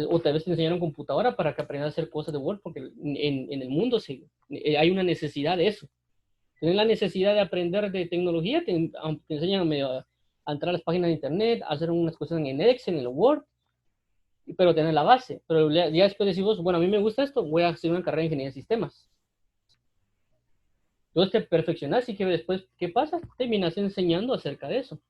O tal vez te enseñaron computadora para que aprendas a hacer cosas de Word, porque en el mundo hay una necesidad de eso. Tienes la necesidad de aprender de tecnología, te enseñan a entrar a las páginas de internet, a hacer unas cosas en Excel, en el Word, pero tener la base. Pero ya después decimos, bueno, a mí me gusta esto, voy a hacer una carrera de ingeniería de sistemas. Entonces te perfeccionas y que después, ¿qué pasa? Terminas enseñando acerca de eso.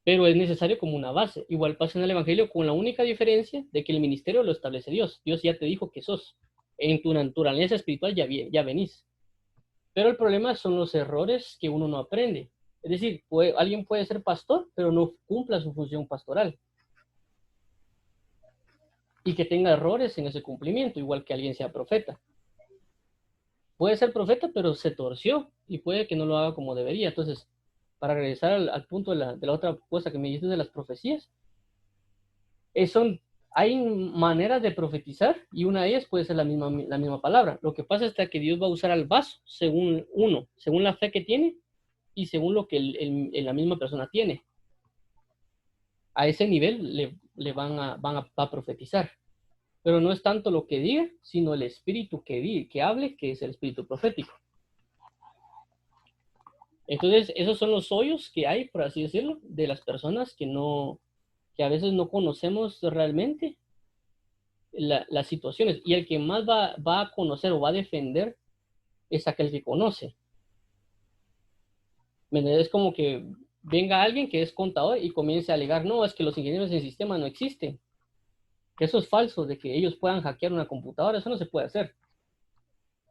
Pero es necesario como una base. Igual pasa en el Evangelio con la única diferencia de que el ministerio lo establece Dios. Dios ya te dijo que sos. En tu naturaleza espiritual ya venís. Pero el problema son los errores que uno no aprende. Es decir, alguien puede ser pastor, pero no cumpla su función pastoral. y que tenga errores en ese cumplimiento, igual que alguien sea profeta. Puede ser profeta, pero se torció y puede que no lo haga como debería. Entonces, para regresar al punto de la otra cosa que me dijiste de las profecías, hay maneras de profetizar y una de ellas puede ser la misma palabra. Lo que pasa es que Dios va a usar al vaso según la fe que tiene y según lo que la misma persona tiene. A ese nivel le van a profetizar. Pero no es tanto lo que diga, sino el espíritu que hable, que es el espíritu profético. Entonces, esos son los hoyos que hay, por así decirlo, de las personas que a veces no conocemos realmente las situaciones. Y el que más va a conocer o va a defender es aquel que conoce. Es como que venga alguien que es contador y comience a alegar, no, es que los ingenieros en sistema no existen. Que eso es falso, de que ellos puedan hackear una computadora, eso no se puede hacer.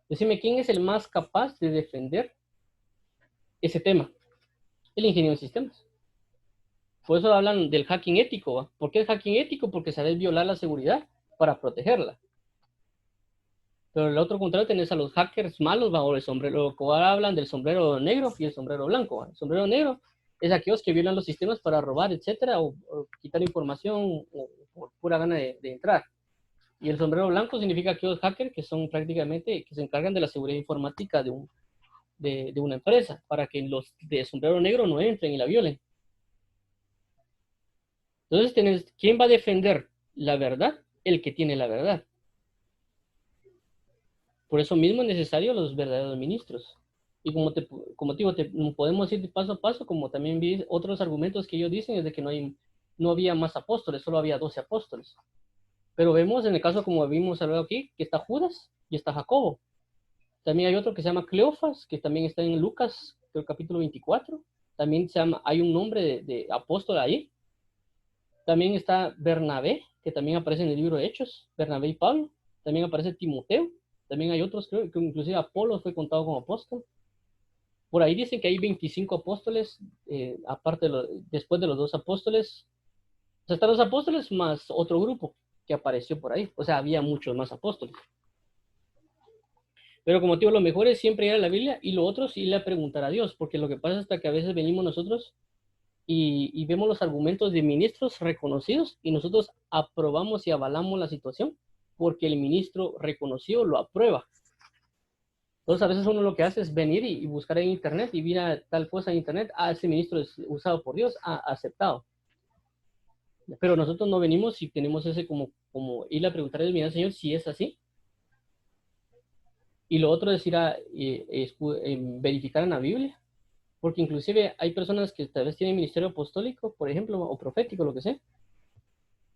Decime, ¿quién es el más capaz de defender ese tema? El ingeniero en sistemas. Por eso hablan del hacking ético, ¿va? ¿Por qué es hacking ético? Porque sabes violar la seguridad para protegerla. Pero el otro contrario tenés a los hackers malos, ¿va? O el sombrero, que ahora hablan del sombrero negro y el sombrero blanco, ¿va? El sombrero negro es aquellos que violan los sistemas para robar, etcétera, o quitar información o por pura gana de entrar. Y el sombrero blanco significa aquellos hackers que son prácticamente, que se encargan de la seguridad informática de una empresa, para que los de sombrero negro no entren y la violen. Entonces, ¿quién va a defender la verdad? El que tiene la verdad. Por eso mismo es necesario los verdaderos ministros. Y como te digo, podemos ir paso a paso, como también vi otros argumentos que ellos dicen, es de que no había más apóstoles, solo había 12 apóstoles. Pero vemos en el caso, como vimos hablado aquí, que está Judas y está Jacobo. También hay otro que se llama Cleofas, que también está en Lucas, creo, capítulo 24. También hay un nombre de apóstol ahí. También está Bernabé, que también aparece en el libro de Hechos, Bernabé y Pablo. También aparece Timoteo. También hay otros, creo que inclusive Apolo fue contado como apóstol. Por ahí dicen que hay 25 apóstoles, aparte después de los 2 apóstoles. O sea, están los apóstoles más otro grupo que apareció por ahí. O sea, había muchos más apóstoles. Pero como te digo, lo mejor es siempre ir a la Biblia y lo otro sí irle a preguntar a Dios, porque lo que pasa es que a veces venimos nosotros y vemos los argumentos de ministros reconocidos y nosotros aprobamos y avalamos la situación porque el ministro reconocido lo aprueba. Entonces a veces uno lo que hace es venir y buscar en internet y mira tal cosa en internet, ese ministro es usado por Dios, aceptado. Pero nosotros no venimos y tenemos ese como ir a preguntarle, mira Señor, si es así. Y lo otro es ir a verificar en la Biblia, porque inclusive hay personas que tal vez tienen ministerio apostólico, por ejemplo, o profético, lo que sea,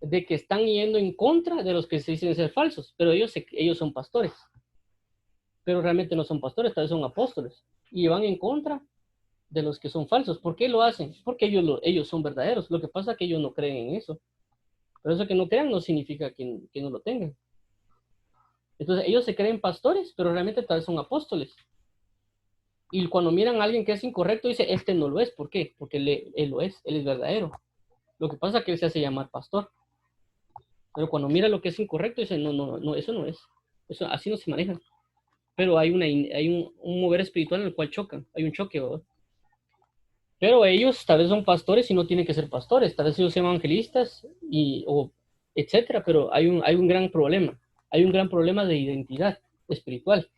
de que están yendo en contra de los que se dicen ser falsos, pero ellos son pastores, pero realmente no son pastores, tal vez son apóstoles, y van en contra de los que son falsos. ¿Por qué lo hacen? Porque ellos son verdaderos. Lo que pasa es que ellos no creen en eso. Pero eso que no crean no significa que no lo tengan. Entonces ellos se creen pastores, pero realmente tal vez son apóstoles. Y cuando miran a alguien que es incorrecto, dice, este no lo es. ¿Por qué? Porque él lo es, él es verdadero. Lo que pasa es que él se hace llamar pastor. Pero cuando mira lo que es incorrecto, dice, no, eso no es. Eso, así no se maneja. Pero hay un mover espiritual en el cual chocan. Hay un choque, ¿verdad? Pero ellos tal vez son pastores y no tienen que ser pastores. Tal vez ellos sean evangelistas, etcétera. Pero hay un gran problema. Hay un gran problema de identidad espiritual.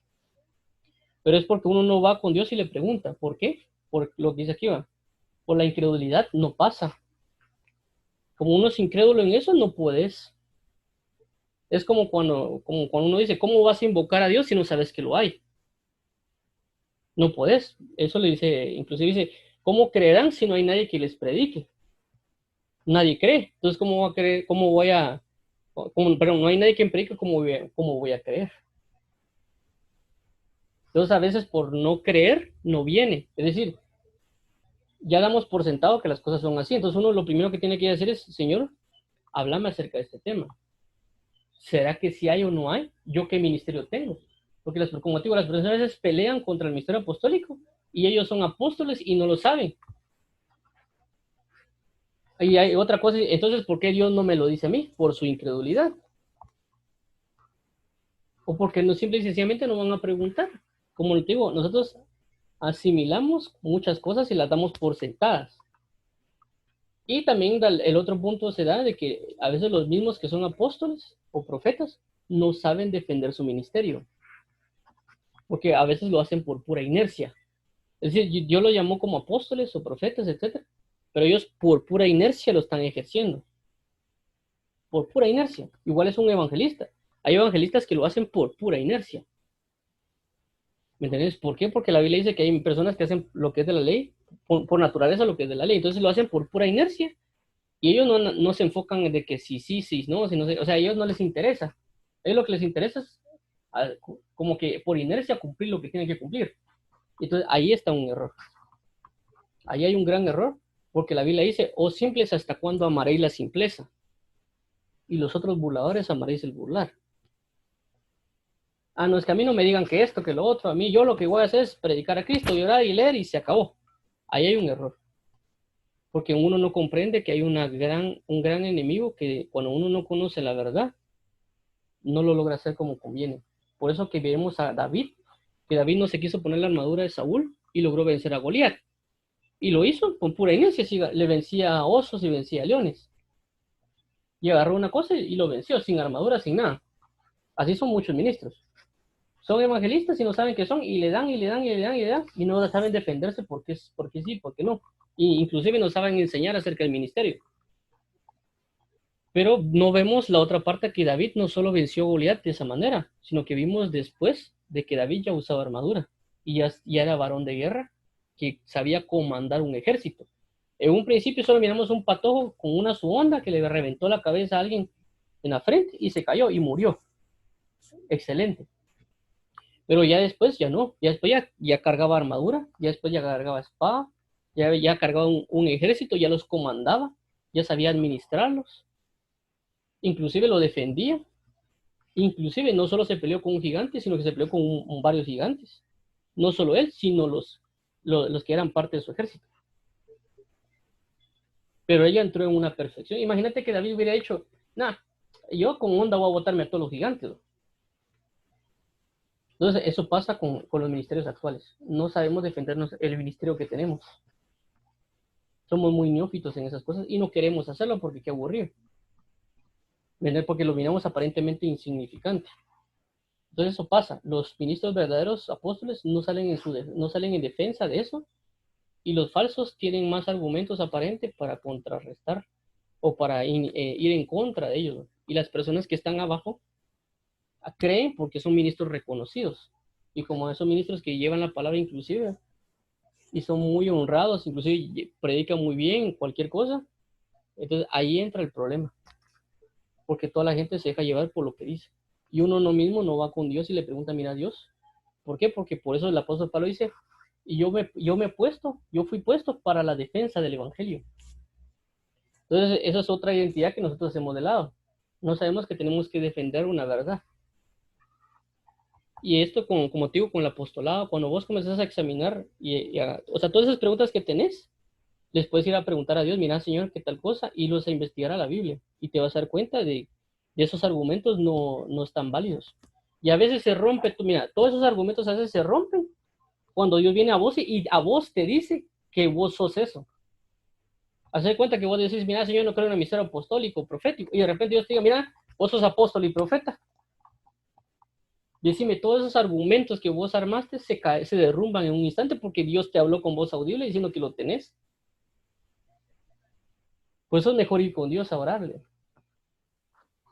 Pero es porque uno no va con Dios y le pregunta, ¿por qué? Por lo que dice aquí, va. Por la incredulidad no pasa. Como uno es incrédulo en eso, no puedes. Es como cuando uno dice, ¿cómo vas a invocar a Dios si no sabes que lo hay? No puedes. Eso le dice, inclusive dice, ¿cómo creerán si no hay nadie que les predique? Nadie cree. Entonces, ¿cómo va a creer? Perdón, no hay nadie que me predique, ¿cómo voy a creer? Entonces, a veces por no creer, no viene. Es decir, ya damos por sentado que las cosas son así. Entonces, uno lo primero que tiene que hacer es, Señor, háblame acerca de este tema. ¿Será que sí hay o no hay? ¿Yo qué ministerio tengo? Porque como digo, las personas a veces pelean contra el ministerio apostólico y ellos son apóstoles y no lo saben. Y hay otra cosa, entonces, ¿por qué Dios no me lo dice a mí? Por su incredulidad. o porque no, simple y sencillamente no van a preguntar. Como te digo, nosotros asimilamos muchas cosas y las damos por sentadas. Y también el otro punto se da de que a veces los mismos que son apóstoles o profetas no saben defender su ministerio, porque a veces lo hacen por pura inercia. Es decir, Dios lo llamó como apóstoles o profetas, etcétera, pero ellos por pura inercia lo están ejerciendo, por pura inercia. Igual es un evangelista. Hay evangelistas que lo hacen por pura inercia. ¿Me entiendes? ¿Por qué? Porque la Biblia dice que hay personas que hacen lo que es de la ley, por naturaleza lo que es de la ley. Entonces lo hacen por pura inercia y ellos no se enfocan en de que sí, sí, sí, no, si no sé, o sea, a ellos no les interesa. A ellos lo que les interesa es como que por inercia cumplir lo que tienen que cumplir. Entonces ahí está un error. Ahí hay un gran error, porque la Biblia dice, oh simples, ¿hasta cuándo amaréis la simpleza? Y los otros burladores amaréis el burlar. Ah, no, es que a mí no me digan que esto, que lo otro, a mí yo lo que voy a hacer es predicar a Cristo, llorar y leer y se acabó. Ahí hay un error, porque uno no comprende que hay un gran enemigo que cuando uno no conoce la verdad, no lo logra hacer como conviene. Por eso que vemos a David, que David no se quiso poner la armadura de Saúl y logró vencer a Goliat. Y lo hizo con pura inercia, le vencía a osos y vencía a leones. Y agarró una cosa y lo venció, sin armadura, sin nada. Así son muchos ministros. Son evangelistas y no saben qué son, y le dan, y le dan, y le dan, y le dan, y no saben defenderse porque sí, porque no. Y inclusive no saben enseñar acerca del ministerio. Pero no vemos la otra parte, que David no solo venció a Goliat de esa manera, sino que vimos después de que David ya usaba armadura y ya era varón de guerra, que sabía comandar un ejército. En un principio solo miramos un patojo con una su onda que le reventó la cabeza a alguien en la frente y se cayó y murió. Excelente. Pero ya después ya no, ya después ya cargaba armadura, ya después ya cargaba espada, ya cargaba un ejército, ya los comandaba, ya sabía administrarlos, inclusive lo defendía, inclusive no solo se peleó con un gigante, sino que se peleó con varios gigantes. No solo él, sino los que eran parte de su ejército. Pero ella entró en una perfección. Imagínate que David hubiera dicho, nah, yo con onda voy a botarme a todos los gigantes. Entonces, eso pasa con los ministerios actuales. No sabemos defendernos el ministerio que tenemos. Somos muy neófitos en esas cosas y no queremos hacerlo porque qué aburrido. Porque lo miramos aparentemente insignificante. Entonces eso pasa. Los ministros verdaderos apóstoles no salen en defensa de eso, y los falsos tienen más argumentos aparentes para contrarrestar o para ir en contra de ellos. Y las personas que están abajo creen porque son ministros reconocidos. Y como esos ministros que llevan la palabra inclusive y son muy honrados, inclusive predican muy bien cualquier cosa, entonces ahí entra el problema. Porque toda la gente se deja llevar por lo que dice. Y uno mismo no va con Dios y le pregunta, mira Dios, ¿por qué? Porque por eso el apóstol Pablo dice, y yo fui puesto para la defensa del evangelio. Entonces, esa es otra identidad que nosotros hemos de lado. No sabemos que tenemos que defender una verdad. Y esto, como te digo, con el apostolado, cuando vos comenzás a examinar, o sea, todas esas preguntas que tenés, les puedes ir a preguntar a Dios, mira, Señor, qué tal cosa, y los a investigar a la Biblia. Y te vas a dar cuenta de esos argumentos no están válidos. Y a veces se rompe, mira, todos esos argumentos a veces se rompen cuando Dios viene a vos y a vos te dice que vos sos eso. Hacer cuenta que vos decís, mira, Señor, no creo en el ministerio apostólico, profético, y de repente Dios te diga, mira, vos sos apóstol y profeta. Decime, todos esos argumentos que vos armaste se derrumban en un instante porque Dios te habló con voz audible diciendo que lo tenés. Por eso es mejor ir con Dios a orarle.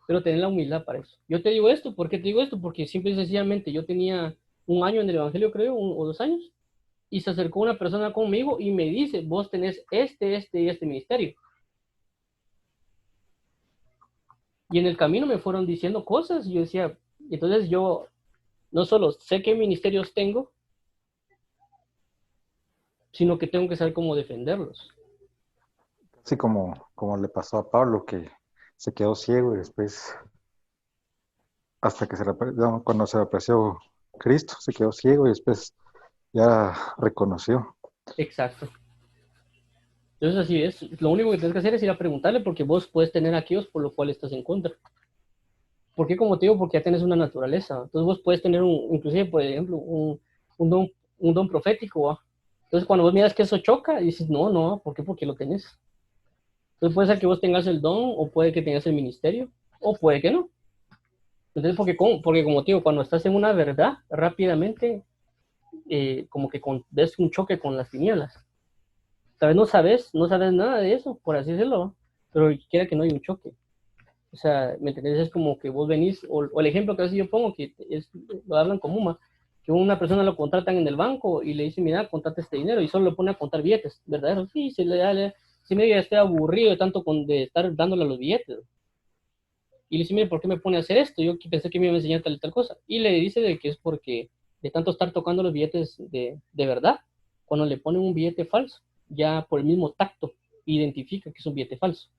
Pero tener la humildad para eso. Yo te digo esto, ¿por qué te digo esto? Porque simple y sencillamente yo tenía un año en el Evangelio, creo, o 2 años, y se acercó una persona conmigo y me dice, vos tenés este y este ministerio. Y en el camino me fueron diciendo cosas, y yo decía, entonces yo no solo sé qué ministerios tengo, sino que tengo que saber cómo defenderlos. Así como le pasó a Pablo, que se quedó ciego y después, hasta que cuando se le apareció Cristo, se quedó ciego y después ya reconoció. Exacto. Entonces así es. Lo único que tienes que hacer es ir a preguntarle porque vos puedes tener aquellos por lo cual estás en contra. ¿Por qué? Como te digo, porque ya tienes una naturaleza. Entonces vos puedes tener, inclusive, por ejemplo, un don, un don profético, ¿va? Entonces cuando vos miras que eso choca, dices, no, no, ¿por qué? Porque lo tenés. Entonces puede ser que vos tengas el don, o puede que tengas el ministerio, o puede que no. Entonces, porque como te digo, cuando estás en una verdad, rápidamente, como que ves un choque con las tinieblas. Tal vez no sabes nada de eso, por así decirlo, pero quiera que no hay un choque. O sea, ¿me entendés? Es como que vos venís, o el ejemplo que a veces yo pongo, que lo hablan como que una persona lo contratan en el banco y le dicen, mira, contate este dinero, y solo le pone a contar billetes, ¿verdadero? Sí, si me ya estoy aburrido de tanto de estar dándole a los billetes. Y le dice, mire, ¿por qué me pone a hacer esto? Yo pensé que me iba a enseñar tal y tal cosa. Y le dice de que es porque de tanto estar tocando los billetes de verdad, cuando le ponen un billete falso, ya por el mismo tacto identifica que es un billete falso.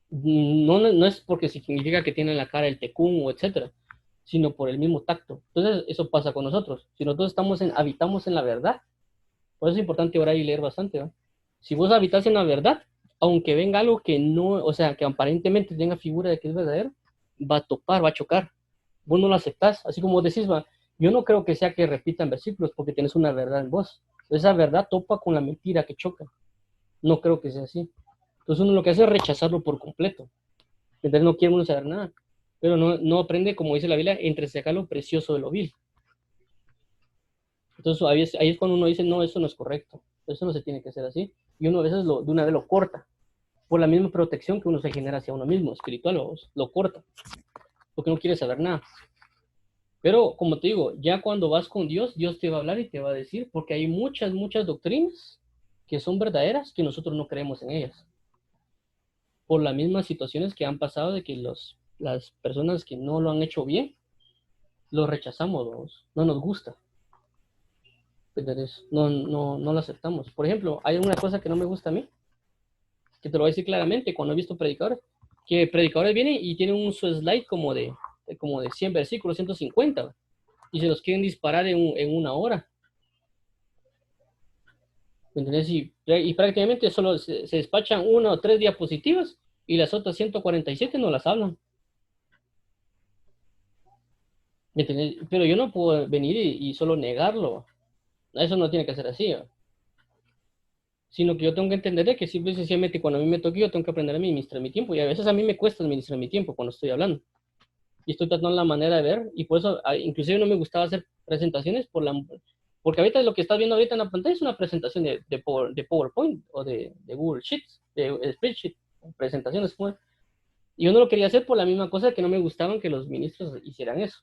No es porque significa que tiene la cara del tecún o etcétera, sino por el mismo tacto. Entonces, eso pasa con nosotros. Si nosotros habitamos en la verdad, por eso es importante orar y leer bastante, ¿no? Si vos habitas en la verdad, aunque venga algo que no, o sea, que aparentemente tenga figura de que es verdadero, va a topar, va a chocar. Vos no lo aceptás, así como vos decís, va, yo no creo que sea que repitan versículos porque tienes una verdad en vos. Esa verdad topa con la mentira que choca. No creo que sea así. Entonces uno lo que hace es rechazarlo por completo. Entonces no quiere uno saber nada. Pero no aprende, como dice la Biblia, entre sacar lo precioso de lo vil. Entonces ahí es cuando uno dice, no, eso no es correcto. Eso no se tiene que hacer así. Y uno a veces de una vez lo corta. Por la misma protección que uno se genera hacia uno mismo, espiritual, lo corta. Porque no quiere saber nada. Pero, como te digo, ya cuando vas con Dios, Dios te va a hablar y te va a decir, porque hay muchas, muchas doctrinas que son verdaderas que nosotros no creemos en ellas. Por las mismas situaciones que han pasado de que las personas que no lo han hecho bien, lo rechazamos, no nos gusta. Entonces, no lo aceptamos. Por ejemplo, hay una cosa que no me gusta a mí, que te lo voy a decir claramente cuando he visto predicadores, que predicadores vienen y tienen un su slide como de 100 versículos, 150, y se los quieren disparar en una hora. ¿Me entendés? Y prácticamente solo se despachan 1 o 3 diapositivas y las otras 147 no las hablan. ¿Me entendés? Pero yo no puedo venir y solo negarlo. Eso no tiene que ser así, ¿no? Sino que yo tengo que entender de que simple y sencillamente cuando a mí me toque yo tengo que aprender a administrar mi tiempo y a veces a mí me cuesta administrar mi tiempo cuando estoy hablando y estoy tratando la manera de ver y por eso inclusive no me gustaba hacer presentaciones porque ahorita lo que estás viendo ahorita en la pantalla es una presentación de PowerPoint o de Google Sheets, de Spreadsheet, presentaciones y yo no lo quería hacer por la misma cosa que no me gustaban que los ministros hicieran eso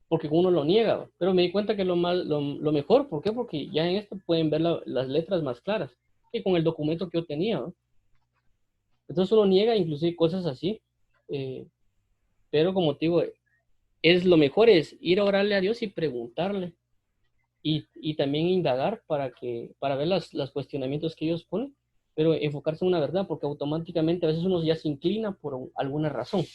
porque uno lo niega, pero me di cuenta que lo mejor, ¿por qué? Porque ya en esto pueden ver las letras más claras que con el documento que yo tenía, ¿no? Entonces uno niega inclusive cosas así, eh, pero como te digo, lo mejor es ir a orarle a Dios y preguntarle y también indagar para ver los cuestionamientos que ellos ponen, pero enfocarse en una verdad, porque automáticamente a veces uno ya se inclina por alguna razón.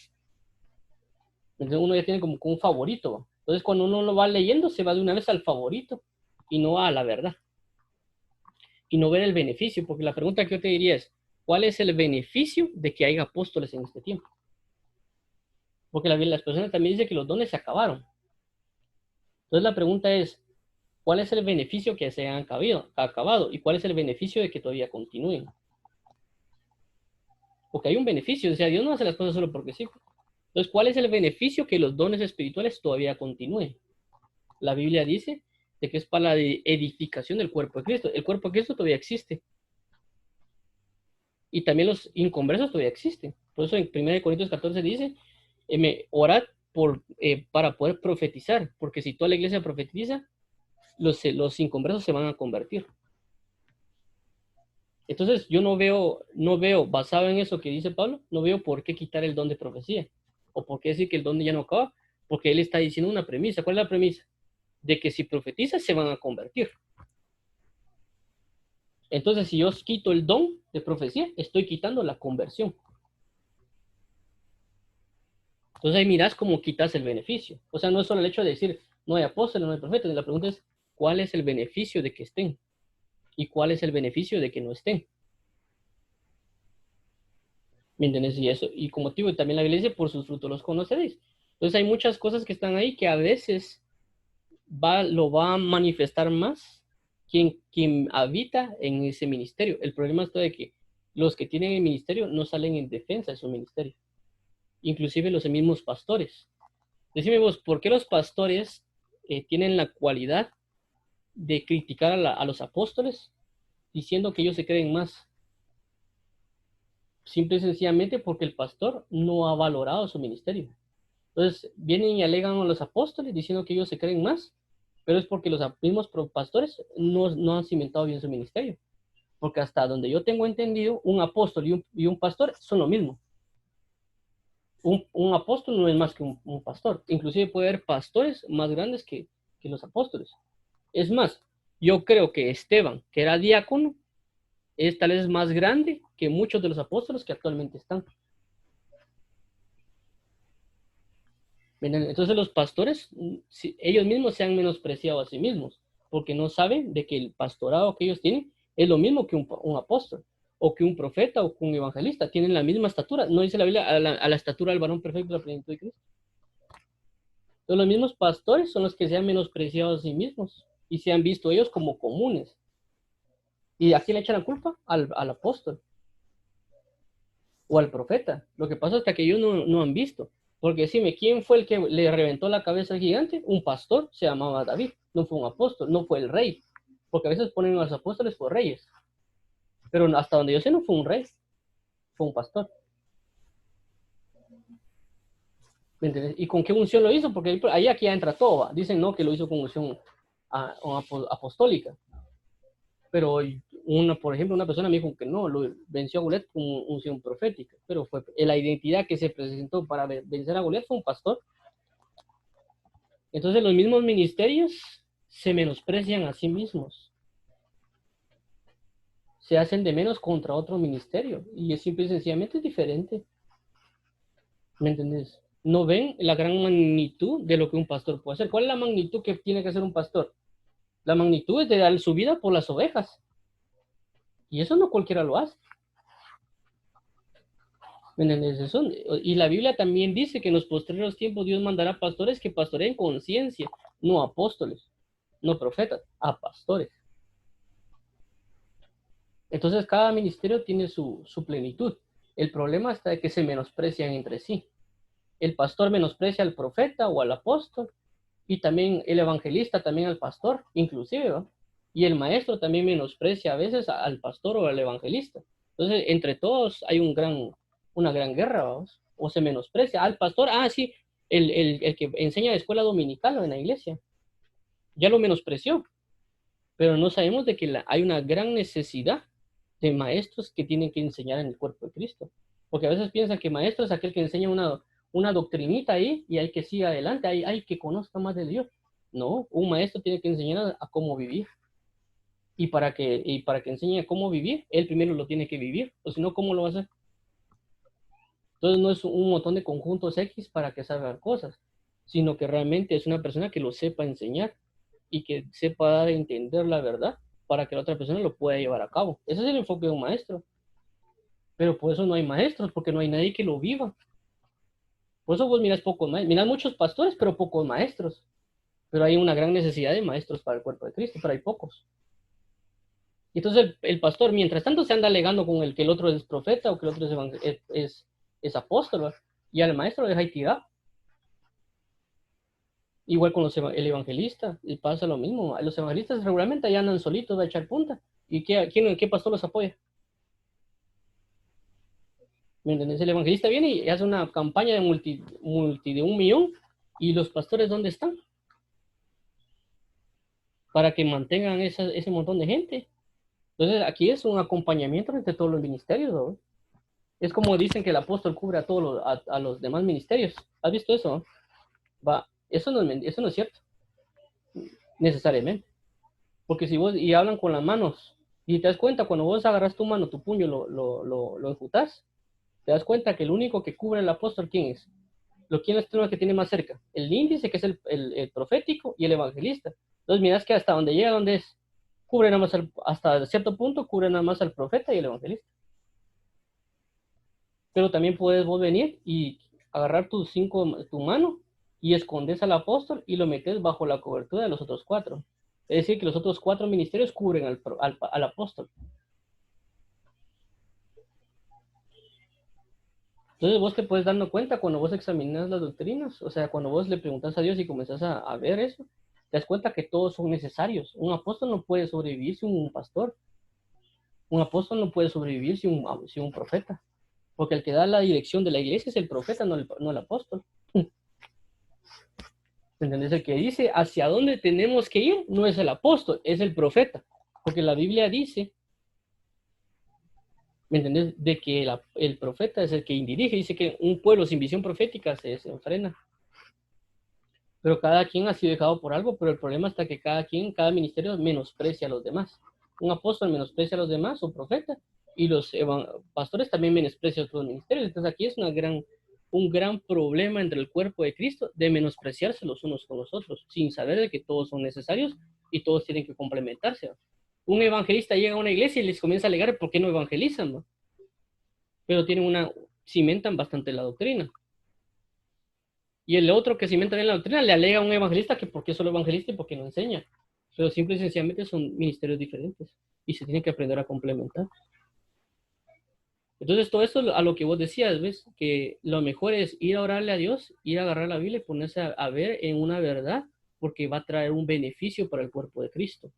Entonces uno ya tiene como un favorito. Entonces cuando uno lo va leyendo, se va de una vez al favorito y no a la verdad. Y no ver el beneficio, porque la pregunta que yo te diría es, ¿cuál es el beneficio de que haya apóstoles en este tiempo? Porque las personas también dicen que los dones se acabaron. Entonces la pregunta es, ¿cuál es el beneficio que se han acabado? ¿Y cuál es el beneficio de que todavía continúen? Porque hay un beneficio, o sea, Dios no hace las cosas solo porque sí. Entonces, ¿cuál es el beneficio que los dones espirituales todavía continúen? La Biblia dice de que es para la edificación del cuerpo de Cristo. El cuerpo de Cristo todavía existe. Y también los inconversos todavía existen. Por eso en 1 Corintios 14 dice, orad para poder profetizar, porque si toda la iglesia profetiza, los inconversos se van a convertir. Entonces yo no veo, basado en eso que dice Pablo, no veo por qué quitar el don de profecía, o por qué decir que el don ya no acaba, porque él está diciendo una premisa. ¿Cuál es la premisa? De que si profetizas se van a convertir. Entonces, si yo quito el don de profecía, estoy quitando la conversión. Entonces ahí mirás cómo quitas el beneficio. O sea, no es solo el hecho de decir, no hay apóstoles, no hay profetas. La pregunta es, ¿cuál es el beneficio de que estén? ¿Y cuál es el beneficio de que no estén? ¿Me entiendes? Y eso, y como te digo, también la Biblia dice, por sus frutos los conoceréis. Entonces hay muchas cosas que están ahí que a veces lo va a manifestar más quien habita en ese ministerio. El problema está de que los que tienen el ministerio no salen en defensa de su ministerio, inclusive los mismos pastores. Decime vos, ¿por qué los pastores tienen la cualidad de criticar a los apóstoles diciendo que ellos se creen más? Simple y sencillamente porque el pastor no ha valorado su ministerio. Entonces vienen y alegan a los apóstoles diciendo que ellos se creen más, pero es porque los mismos pastores no han cimentado bien su ministerio. Porque hasta donde yo tengo entendido, un apóstol y un pastor son lo mismo. Un apóstol no es más que un pastor. Inclusive puede haber pastores más grandes que los apóstoles. Es más, yo creo que Esteban, que era diácono, es tal vez más grande que muchos de los apóstoles que actualmente están. Entonces los pastores, ellos mismos se han menospreciado a sí mismos, porque no saben de que el pastorado que ellos tienen es lo mismo que un apóstol, o que un profeta, o que un evangelista, tienen la misma estatura. No dice la Biblia a la estatura del varón perfecto, la plenitud de Cristo. Entonces los mismos pastores son los que se han menospreciado a sí mismos, y se han visto ellos como comunes. ¿Y a quién le echan la culpa? Al apóstol, o al profeta. Lo que pasa es que ellos no han visto. Porque decime, ¿quién fue el que le reventó la cabeza al gigante? Un pastor, se llamaba David, no fue un apóstol, no fue el rey. Porque a veces ponen a los apóstoles por reyes. Pero hasta donde yo sé no fue un rey, fue un pastor. ¿Me entiendes? ¿Y con qué unción lo hizo? Porque ahí aquí ya entra todo. ¿Va? Dicen no, que lo hizo con unción apostólica. Pero por ejemplo, una persona me dijo que no, lo venció a Goliat con unción profética. Pero fue la identidad que se presentó para vencer a Goliat fue un pastor. Entonces los mismos ministerios se menosprecian a sí mismos, se hacen de menos contra otro ministerio y es simple y sencillamente diferente. ¿Me entendés? No ven la gran magnitud de lo que un pastor puede hacer. ¿Cuál es la magnitud que tiene que hacer un pastor? La magnitud es de dar su vida por las ovejas. Y eso no cualquiera lo hace. ¿Me entendés? Eso, y la Biblia también dice que en los postreros tiempos Dios mandará pastores que pastoreen con ciencia, no apóstoles, no profetas, a pastores. Entonces cada ministerio tiene su plenitud. El problema está de que se menosprecian entre sí. El pastor menosprecia al profeta o al apóstol, y también el evangelista también al pastor, inclusive, ¿no? Y el maestro también menosprecia a veces al pastor o al evangelista. Entonces, entre todos hay una gran guerra, ¿vamos? O se menosprecia al pastor, sí, el que enseña de escuela dominical en la iglesia, ya lo menospreció, pero no sabemos de que hay una gran necesidad de maestros que tienen que enseñar en el cuerpo de Cristo. Porque a veces piensan que maestro es aquel que enseña una doctrinita ahí y hay que siga adelante, hay que conozca más de Dios. No, un maestro tiene que enseñar a cómo vivir. Y para que enseñe a cómo vivir, él primero lo tiene que vivir, o si no, ¿cómo lo va a hacer? Entonces no es un montón de conjuntos X para que salgan cosas, sino que realmente es una persona que lo sepa enseñar y que sepa dar a entender la verdad para que la otra persona lo pueda llevar a cabo. Ese es el enfoque de un maestro. Pero por eso no hay maestros, porque no hay nadie que lo viva. Por eso vos miras pocos maestros, miras muchos pastores, pero pocos maestros. Pero hay una gran necesidad de maestros para el cuerpo de Cristo, pero hay pocos. Y entonces el pastor, mientras tanto, se anda alegando con el que el otro es profeta o que el otro es apóstol, ¿verdad? Y al maestro lo deja ahí tirado. Igual con el evangelista, y pasa lo mismo. Los evangelistas regularmente allá andan solitos a echar punta. ¿Y qué pastor los apoya? ¿Me entiendes? El evangelista viene y hace una campaña de multi de 1 millón, y los pastores, ¿dónde están? Para que mantengan ese montón de gente. Entonces aquí es un acompañamiento entre todos los ministerios, ¿no? Es como dicen que el apóstol cubre a todos a los demás ministerios. ¿Has visto eso? ¿No? Eso no es cierto, necesariamente. Porque si vos, y hablan con las manos, y te das cuenta, cuando vos agarras tu mano, tu puño, lo enjutas, te das cuenta que el único que cubre el apóstol, ¿quién es? ¿Quién es el que tiene más cerca? El índice, que es el profético, y el evangelista. Entonces miras que hasta donde llega, donde es, cubre nada más hasta cierto punto, cubre nada más al profeta y el evangelista. Pero también puedes vos venir y agarrar tu mano y escondes al apóstol y lo metes bajo la cobertura de los otros 4. Es decir, que los otros 4 ministerios cubren al apóstol. Entonces vos te puedes dando cuenta cuando vos examinas las doctrinas, o sea, cuando vos le preguntas a Dios y comenzás a ver eso, te das cuenta que todos son necesarios. Un apóstol no puede sobrevivir sin un pastor. Un apóstol no puede sobrevivir sin un profeta. Porque el que da la dirección de la iglesia es el profeta, no el apóstol. ¿Entendés? El que dice hacia dónde tenemos que ir no es el apóstol, es el profeta. Porque la Biblia dice, ¿me entendés? De que el profeta es el que dirige. Dice que un pueblo sin visión profética se desenfrena. Pero cada quien ha sido dejado por algo, pero el problema está que cada ministerio menosprecia a los demás. Un apóstol menosprecia a los demás, un profeta, y los pastores también menosprecian a otros ministerios. Entonces aquí es un gran problema entre el cuerpo de Cristo de menospreciarse los unos con los otros, sin saber de que todos son necesarios y todos tienen que complementarse. Un evangelista llega a una iglesia y les comienza a alegar por qué no evangelizan, ¿no? Pero cimentan bastante la doctrina. Y el otro que cimenta bien la doctrina le alega a un evangelista que por qué solo evangelista y por qué no enseña. Pero simple y sencillamente son ministerios diferentes y se tienen que aprender a complementar. Entonces todo esto a lo que vos decías, ¿ves? Que lo mejor es ir a orarle a Dios, ir a agarrar la Biblia y ponerse a ver en una verdad, porque va a traer un beneficio para el cuerpo de Cristo.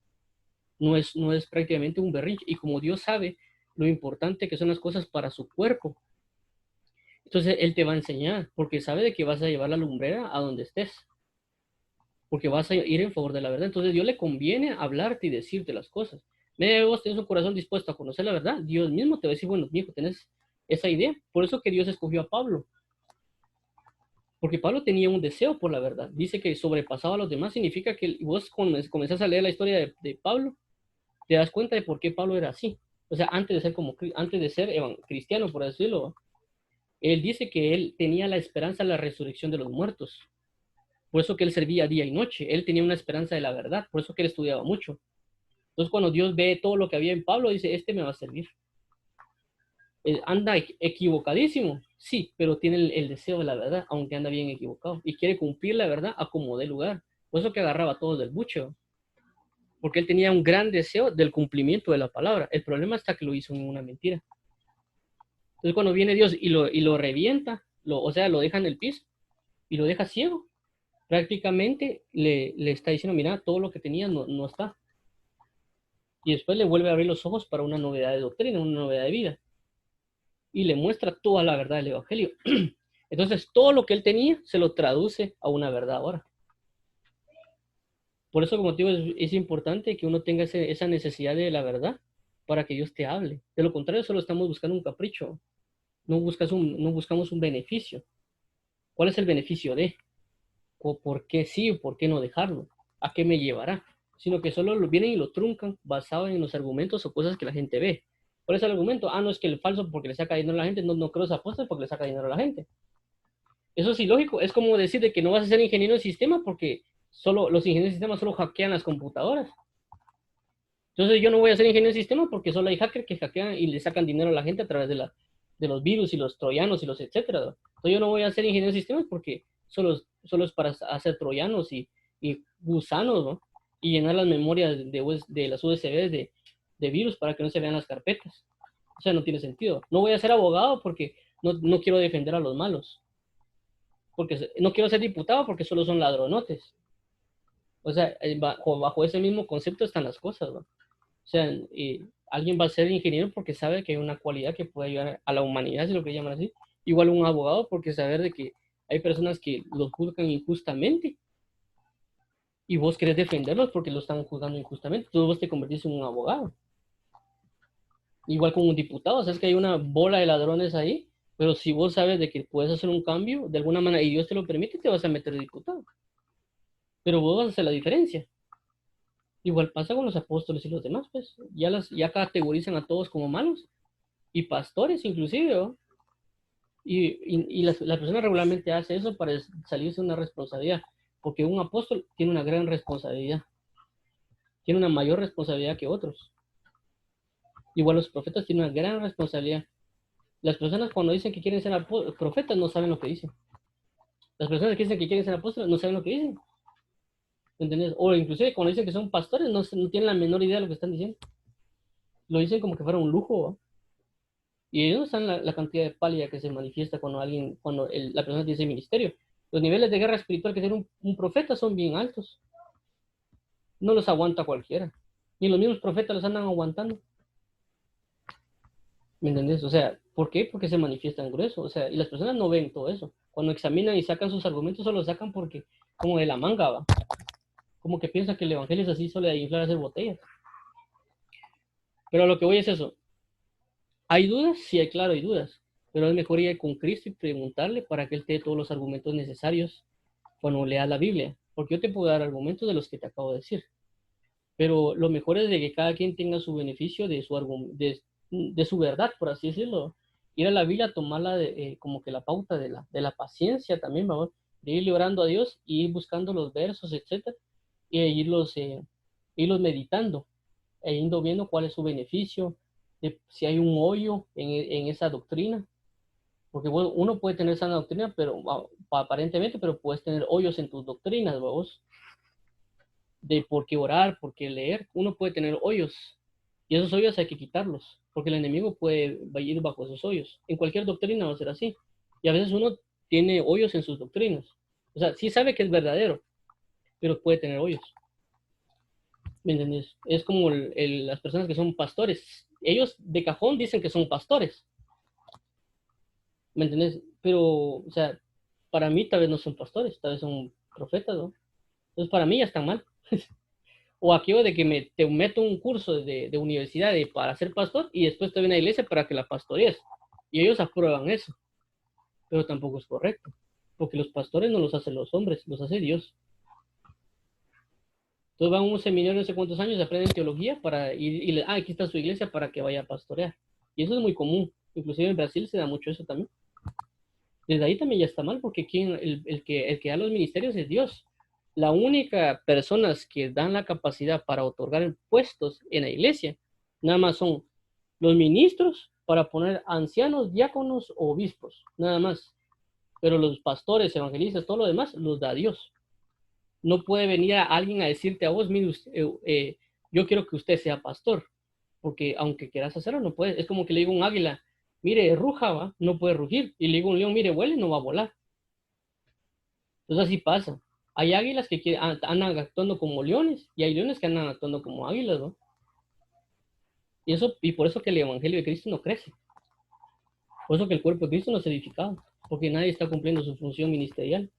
No es prácticamente un berrinche. Y como Dios sabe lo importante que son las cosas para su cuerpo, entonces Él te va a enseñar, porque sabe de que vas a llevar la lumbrera a donde estés, porque vas a ir en favor de la verdad. Entonces Dios le conviene hablarte y decirte las cosas. Medio vos tenés un corazón dispuesto a conocer la verdad, Dios mismo te va a decir, bueno, hijo, tenés esa idea. Por eso que Dios escogió a Pablo, porque Pablo tenía un deseo por la verdad. Dice que sobrepasaba a los demás, significa que vos comenzás a leer la historia de Pablo, te das cuenta de por qué Pablo era así. O sea, antes de ser cristiano, por decirlo, él dice que él tenía la esperanza de la resurrección de los muertos. Por eso que él servía día y noche. Él tenía una esperanza de la verdad. Por eso que él estudiaba mucho. Entonces, cuando Dios ve todo lo que había en Pablo, dice, este me va a servir. Anda equivocadísimo, sí, pero tiene el deseo de la verdad, aunque anda bien equivocado. Y quiere cumplir la verdad a como dé lugar. Por eso que agarraba a todos del buche, porque él tenía un gran deseo del cumplimiento de la palabra. El problema está que lo hizo en una mentira. Entonces, cuando viene Dios y lo revienta, o sea, lo deja en el piso y lo deja ciego, prácticamente le está diciendo, mira, todo lo que tenía no está. Y después le vuelve a abrir los ojos para una novedad de doctrina, una novedad de vida. Y le muestra toda la verdad del Evangelio. Entonces, todo lo que él tenía se lo traduce a una verdad ahora. Por eso, como te digo, es importante que uno tenga esa necesidad de la verdad para que Dios te hable. De lo contrario, solo estamos buscando un capricho. No buscamos un beneficio. ¿Cuál es el beneficio de? ¿O por qué sí o por qué no dejarlo? ¿A qué me llevará? Sino que solo vienen y lo truncan basado en los argumentos o cosas que la gente ve. ¿Cuál es el argumento? No es que el falso porque le saca dinero a la gente, no creo que apóstol porque le saca dinero a la gente. Eso es ilógico. Es como decir de que no vas a ser ingeniero de sistema porque los ingenieros de sistema solo hackean las computadoras. Entonces yo no voy a ser ingeniero de sistema porque solo hay hackers que hackean y le sacan dinero a la gente a través de los virus y los troyanos y los etcétera. Entonces yo no voy a ser ingeniero de sistemas porque solo es para hacer troyanos y gusanos, ¿no? Y llenar las memorias de las USB de virus para que no se vean las carpetas. O sea, no tiene sentido. No voy a ser abogado porque no quiero defender a los malos. Porque no quiero ser diputado porque solo son ladronotes. O sea, bajo ese mismo concepto están las cosas, ¿no? O sea, alguien va a ser ingeniero porque sabe que hay una cualidad que puede ayudar a la humanidad, si lo que llaman así. Igual un abogado porque saber de que hay personas que los juzgan injustamente y vos querés defenderlos porque los están juzgando injustamente. Entonces vos te convertís en un abogado. Igual con un diputado, sabes que hay una bola de ladrones ahí, pero si vos sabes de que puedes hacer un cambio de alguna manera y Dios te lo permite, te vas a meter de diputado. Pero vos vas a hacer la diferencia. Igual pasa con los apóstoles y los demás, pues ya categorizan a todos como malos y pastores inclusive, ¿no? Y la persona regularmente hace eso para salirse de una responsabilidad, porque un apóstol tiene una gran responsabilidad, tiene una mayor responsabilidad que otros. Igual los profetas tienen una gran responsabilidad. Las personas cuando dicen que quieren ser profetas no saben lo que dicen. Las personas que dicen que quieren ser apóstoles no saben lo que dicen. ¿Entendés? O inclusive cuando dicen que son pastores no tienen la menor idea de lo que están diciendo. Lo dicen como que fuera un lujo, ¿va? Y ellos no saben la cantidad de pálida que se manifiesta cuando la persona dice ministerio. Los niveles de guerra espiritual que tiene un profeta son bien altos. No los aguanta cualquiera. Ni los mismos profetas los andan aguantando. ¿Me entendés? O sea, ¿por qué? Porque se manifiestan grueso. O sea, y las personas no ven todo eso. Cuando examinan y sacan sus argumentos, solo los sacan porque, como de la manga, va. Como que piensan que el evangelio es así, solo de inflar a hacer botellas. Pero a lo que voy es eso. ¿Hay dudas? Sí, hay, claro, hay dudas. Pero es mejor ir con Cristo y preguntarle para que Él te dé todos los argumentos necesarios cuando leas la Biblia. Porque yo te puedo dar argumentos de los que te acabo de decir. Pero lo mejor es de que cada quien tenga su beneficio de su verdad, por así decirlo. Ir a la Biblia, tomarla como que la pauta de la paciencia también, vamos, de ir orando a Dios y ir buscando los versos, etcétera, y irlos meditando, e ir viendo cuál es su beneficio, si hay un hoyo en esa doctrina, porque bueno, uno puede tener sana doctrina, pero aparentemente, pero puedes tener hoyos en tus doctrinas, vamos, de por qué orar, por qué leer, uno puede tener hoyos, y esos hoyos hay que quitarlos, porque el enemigo puede ir bajo esos hoyos. En cualquier doctrina va a ser así, y a veces uno tiene hoyos en sus doctrinas, o sea, sí sabe que es verdadero, pero puede tener hoyos. ¿Me entiendes? Es como las personas que son pastores. Ellos de cajón dicen que son pastores. ¿Me entiendes? Pero, o sea, para mí tal vez no son pastores, tal vez son profetas, ¿no? Entonces para mí ya están mal. O aquello de que te meto un curso de universidad para ser pastor y después te ven a la iglesia para que la pastorees. Y ellos aprueban eso. Pero tampoco es correcto. Porque los pastores no los hacen los hombres, los hace Dios. Entonces van a un seminario no sé cuántos años, aprenden teología para ir y aquí está su iglesia para que vaya a pastorear. Y eso es muy común. Inclusive en Brasil se da mucho eso también. Desde ahí también ya está mal, porque el que da los ministerios es Dios. La única personas que dan la capacidad para otorgar puestos en la iglesia, nada más son los ministros para poner ancianos, diáconos o obispos, nada más. Pero los pastores, evangelistas, todo lo demás, los da Dios. No puede venir a alguien a decirte a vos, mire, yo quiero que usted sea pastor, porque aunque quieras hacerlo, no puedes. Es como que le digo a un águila, mire, ruja, va, no puede rugir. Y le digo a un león, mire, vuele, no va a volar. Entonces así pasa. Hay águilas que andan actuando como leones y hay leones que andan actuando como águilas, ¿no? Y por eso que el evangelio de Cristo no crece. Por eso que el cuerpo de Cristo no es edificado, porque nadie está cumpliendo su función ministerial.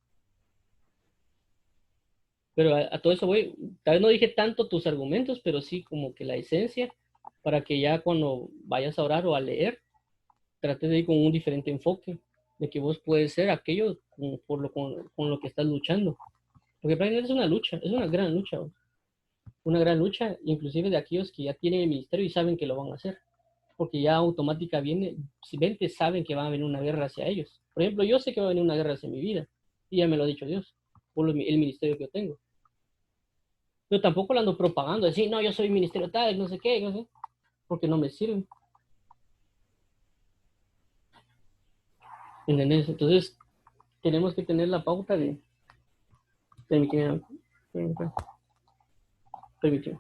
Pero a todo eso voy, tal vez no dije tanto tus argumentos, pero sí como que la esencia, para que ya cuando vayas a orar o a leer, trates de ir con un diferente enfoque, de que vos puedes ser aquello con lo que estás luchando. Porque prácticamente es una lucha, es una gran lucha, inclusive de aquellos que ya tienen el ministerio y saben que lo van a hacer, porque ya automáticamente saben que va a venir una guerra hacia ellos. Por ejemplo, yo sé que va a venir una guerra hacia mi vida, y ya me lo ha dicho Dios, por el ministerio que yo tengo. Pero tampoco lo ando propagando, decir, no, yo soy ministerio tal, no sé qué, no sé, porque no me sirve. ¿Entendés? Entonces, tenemos que tener la pauta de. Permíteme, permíteme.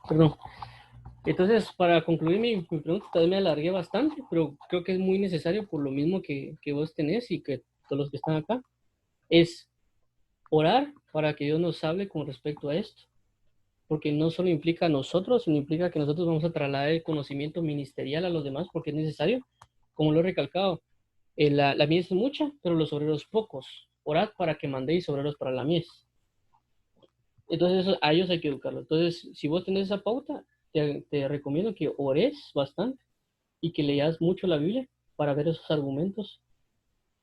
Perdón. Entonces, para concluir mi pregunta, todavía me alargué bastante, pero creo que es muy necesario por lo mismo que vos tenés y que todos los que están acá, es orar para que Dios nos hable con respecto a esto, porque no solo implica a nosotros, sino implica que nosotros vamos a trasladar el conocimiento ministerial a los demás, porque es necesario, como lo he recalcado, la mies es mucha, pero los obreros pocos. Orad para que mandéis obreros para la mies. Entonces a ellos hay que educarlos. Entonces, si vos tenés esa pauta, te recomiendo que ores bastante y que leas mucho la Biblia para ver esos argumentos,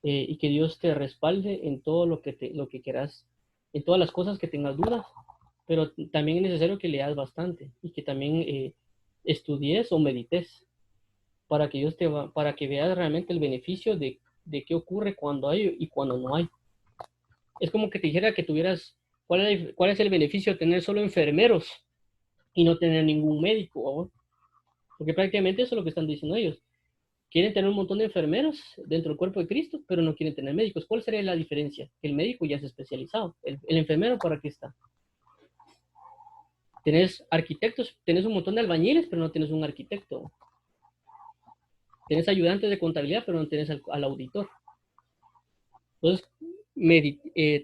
y que Dios te respalde en todo lo que quieras, en todas las cosas que tengas dudas, pero también es necesario que leas bastante y que también estudies o medites para que para que veas realmente el beneficio de qué ocurre cuando hay y cuando no hay. Es como que te dijera que tuvieras, ¿cuál es el beneficio de tener solo enfermeros y no tener ningún médico, ¿o? Porque prácticamente eso es lo que están diciendo ellos. Quieren tener un montón de enfermeros dentro del cuerpo de Cristo, pero no quieren tener médicos. ¿Cuál sería la diferencia? Que el médico ya es especializado. El enfermero, ¿para qué está? Tenés arquitectos, tenés un montón de albañiles, pero no tenés un arquitecto. Tenés ayudantes de contabilidad, pero no tenés al auditor. Entonces,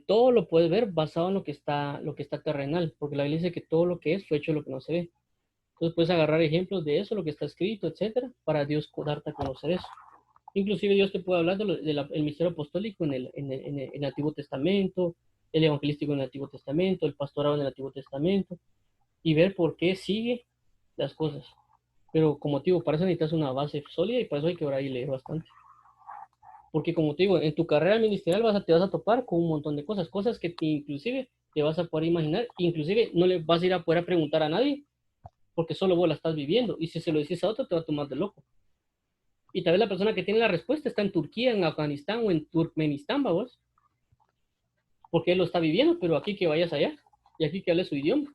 todo lo puedes ver basado en lo que está terrenal, porque la Biblia dice que todo lo que es fue hecho lo que no se ve. Entonces puedes agarrar ejemplos de eso, lo que está escrito, etcétera, para Dios darte a conocer eso. Inclusive Dios te puede hablar del misterio apostólico en el Antiguo Testamento, el evangelístico en el Antiguo Testamento, el pastorado en el Antiguo Testamento, y ver por qué sigue las cosas. Pero como te digo, para eso necesitas una base sólida y para eso hay que orar y leer bastante. Porque como te digo, en tu carrera ministerial te vas a topar con un montón de cosas, cosas que inclusive te vas a poder imaginar, inclusive no le vas a ir a poder preguntar a nadie, porque solo vos la estás viviendo, y si se lo dices a otro te va a tomar de loco. Y tal vez la persona que tiene la respuesta está en Turquía, en Afganistán o en Turkmenistán, vamos, porque él lo está viviendo, pero aquí que vayas allá, y aquí que hable su idioma.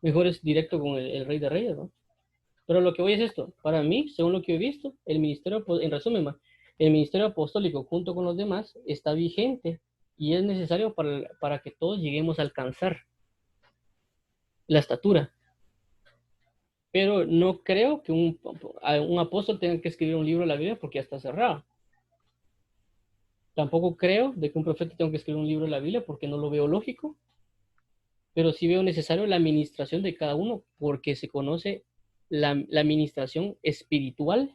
Mejor es directo con el rey de reyes, ¿no? Pero lo que voy es esto, para mí, según lo que he visto, el ministerio, en resumen, el ministerio apostólico junto con los demás está vigente y es necesario para que todos lleguemos a alcanzar la estatura. Pero no creo que un apóstol tenga que escribir un libro de la Biblia porque ya está cerrado. Tampoco creo de que un profeta tenga que escribir un libro de la Biblia porque no lo veo lógico, pero sí veo necesario la administración de cada uno porque se conoce la administración espiritual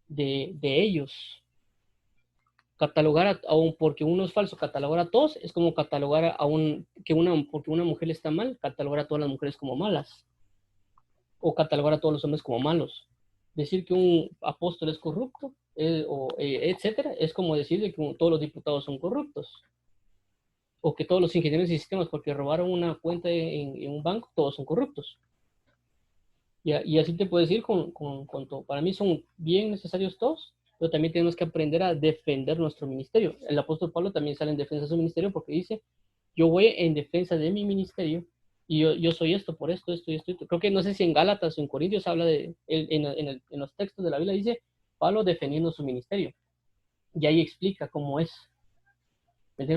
de ellos. Catalogar porque uno es falso, catalogar a todos es como catalogar porque una mujer está mal, catalogar a todas las mujeres como malas, o catalogar a todos los hombres como malos. Decir que un apóstol es corrupto, etcétera, es como decir que todos los diputados son corruptos, o que todos los ingenieros de sistemas, porque robaron una cuenta en un banco, todos son corruptos. Y así te puedo decir con todo. Para mí son bien necesarios todos, pero también tenemos que aprender a defender nuestro ministerio. El apóstol Pablo también sale en defensa de su ministerio porque dice, yo voy en defensa de mi ministerio y yo soy esto por esto, esto y esto. Creo que no sé si en Gálatas o en Corintios habla en los textos de la Biblia, dice Pablo defendiendo su ministerio. Y ahí explica cómo es.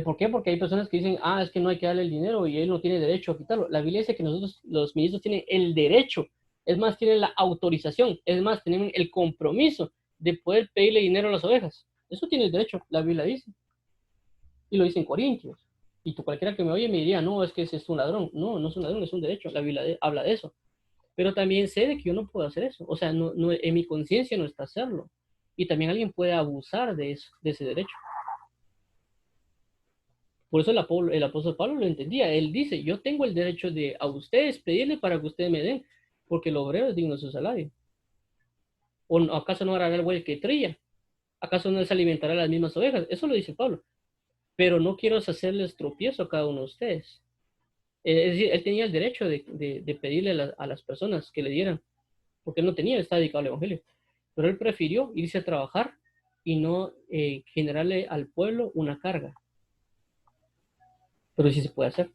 ¿Por qué? Porque hay personas que dicen, es que no hay que darle el dinero y él no tiene derecho a quitarlo. La Biblia dice que nosotros, los ministros, tienen el derecho, es más, tienen la autorización, es más, tienen el compromiso de poder pedirle dinero a las ovejas. Eso tiene el derecho, la Biblia dice. Y lo dice en Corintios. Y tú cualquiera que me oye me diría, no, es que ese es un ladrón. No, no es un ladrón, es un derecho. La Biblia habla de eso. Pero también sé de que yo no puedo hacer eso. O sea, en mi conciencia no está hacerlo. Y también alguien puede abusar de ese derecho. Por eso el apóstol Pablo lo entendía. Él dice, yo tengo el derecho de a ustedes pedirle para que ustedes me den, porque el obrero es digno de su salario. ¿O acaso no hará el güey que trilla? ¿Acaso no les alimentará las mismas ovejas? Eso lo dice Pablo. Pero no quiero hacerles tropiezo a cada uno de ustedes. Es decir, él tenía el derecho de pedirle a las personas que le dieran, porque él no tenía, está dedicado al evangelio. Pero él prefirió irse a trabajar y no generarle al pueblo una carga. Pero sí se puede hacer.